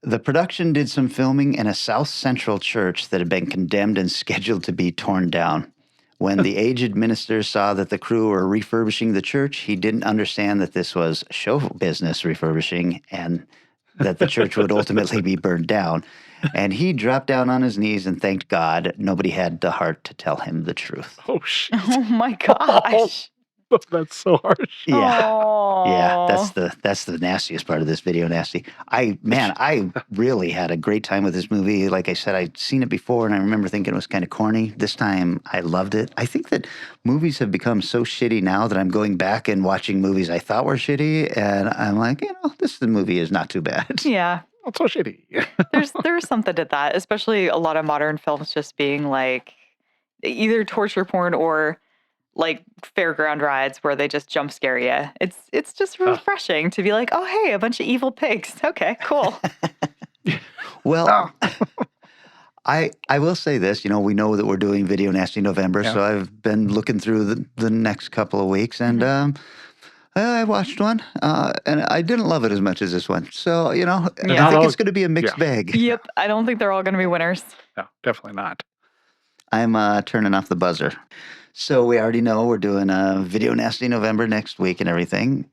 Speaker 4: The production did some filming in a South Central church that had been condemned and scheduled to be torn down. When the aged minister saw that the crew were refurbishing the church, he didn't understand that this was show business refurbishing and that the church would ultimately be burned down. And he dropped down on his knees and thanked God nobody had the heart to tell him the truth.
Speaker 5: Oh, shit.
Speaker 6: Oh my gosh.
Speaker 5: That's so harsh.
Speaker 4: Yeah.
Speaker 6: Aw.
Speaker 4: Yeah, that's the nastiest part of this video, nasty. I really had a great time with this movie. Like I said, I'd seen it before and I remember thinking it was kind of corny. This time I loved it. I think that movies have become so shitty now that I'm going back and watching movies I thought were shitty and I'm like, the movie is not too bad.
Speaker 6: Yeah.
Speaker 5: Not so shitty.
Speaker 6: There's something to that, especially a lot of modern films just being like either torture porn or like fairground rides where they just jump scare you. It's just refreshing to be like, oh, hey, a bunch of evil pigs. Okay, cool.
Speaker 4: Well, I will say this, we know that we're doing Video Nasty November, so I've been looking through the next couple of weeks and I watched one, and I didn't love it as much as this one. So, you know,
Speaker 6: Yeah.
Speaker 4: I think it's going to be a mixed
Speaker 5: Yeah.
Speaker 4: bag.
Speaker 6: Yep. I don't think they're all going to be winners.
Speaker 5: No, definitely not.
Speaker 4: I'm turning off the buzzer. So we already know we're doing a Video Nasty November next week and everything.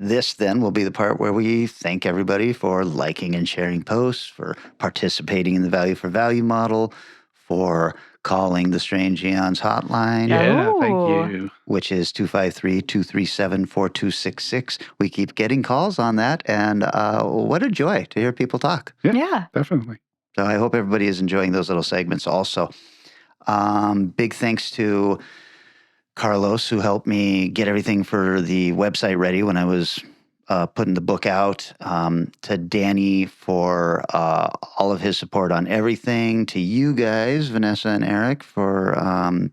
Speaker 4: This then will be the part where we thank everybody for liking and sharing posts, for participating in the Value for Value model, for calling the Strange Eons hotline.
Speaker 5: Yeah,
Speaker 6: Oh.
Speaker 5: thank you.
Speaker 4: Which is 253-237-4266. We keep getting calls on that, and what a joy to hear people talk.
Speaker 6: Yeah.
Speaker 5: Definitely.
Speaker 4: So I hope everybody is enjoying those little segments also. Big thanks to Carlos, who helped me get everything for the website ready when I was putting the book out. To Danny for all of his support on everything. To you guys, Vanessa and Eric, for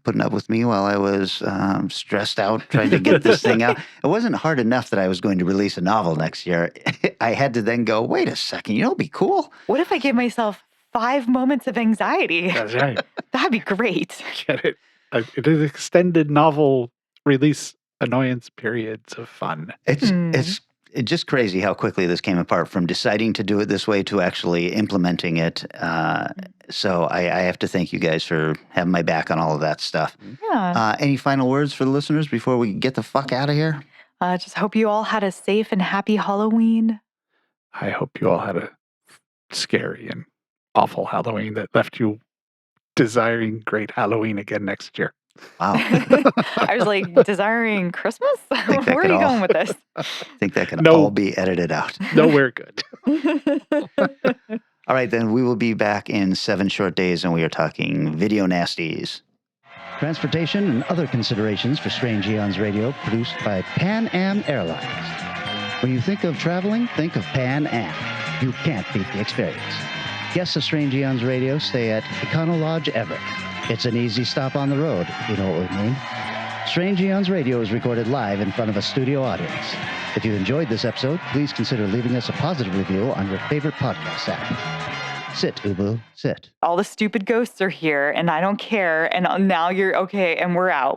Speaker 4: putting up with me while I was stressed out trying to get this thing out. It wasn't hard enough that I was going to release a novel next year. I had to then go, wait a second, you know, it'd be cool.
Speaker 6: What if I gave myself 5 moments of anxiety?
Speaker 5: That's right.
Speaker 6: That'd be great.
Speaker 5: Get it. It is extended novel release annoyance periods of fun.
Speaker 4: It's just crazy how quickly this came apart from deciding to do it this way to actually implementing it. So I have to thank you guys for having my back on all of that stuff.
Speaker 6: Yeah.
Speaker 4: Any final words for the listeners before we get the fuck out of here?
Speaker 6: Just hope you all had a safe and happy Halloween.
Speaker 5: I hope you all had a scary and awful Halloween that left you desiring great Halloween again next year.
Speaker 4: Wow.
Speaker 6: I was like, desiring Christmas?
Speaker 4: think that
Speaker 6: Where are
Speaker 4: could
Speaker 6: you
Speaker 4: all-
Speaker 6: going with this?
Speaker 4: I think that can
Speaker 5: No.
Speaker 4: all be edited out.
Speaker 5: No, we're good.
Speaker 4: All right, then we will be back in 7 short days, and we are talking Video Nasties. Transportation and other considerations for Strange Eons Radio, produced by Pan Am Airlines. When you think of traveling, think of Pan Am. You can't beat the experience. Guests of Strange Eons Radio stay at Econo Lodge Everett. It's an easy stop on the road, you know what we mean. Strange Eons Radio is recorded live in front of a studio audience. If you enjoyed this episode, please consider leaving us a positive review on your favorite podcast app. Sit, Ubu, sit.
Speaker 6: All the stupid ghosts are here, and I don't care. And now you're okay, and we're out.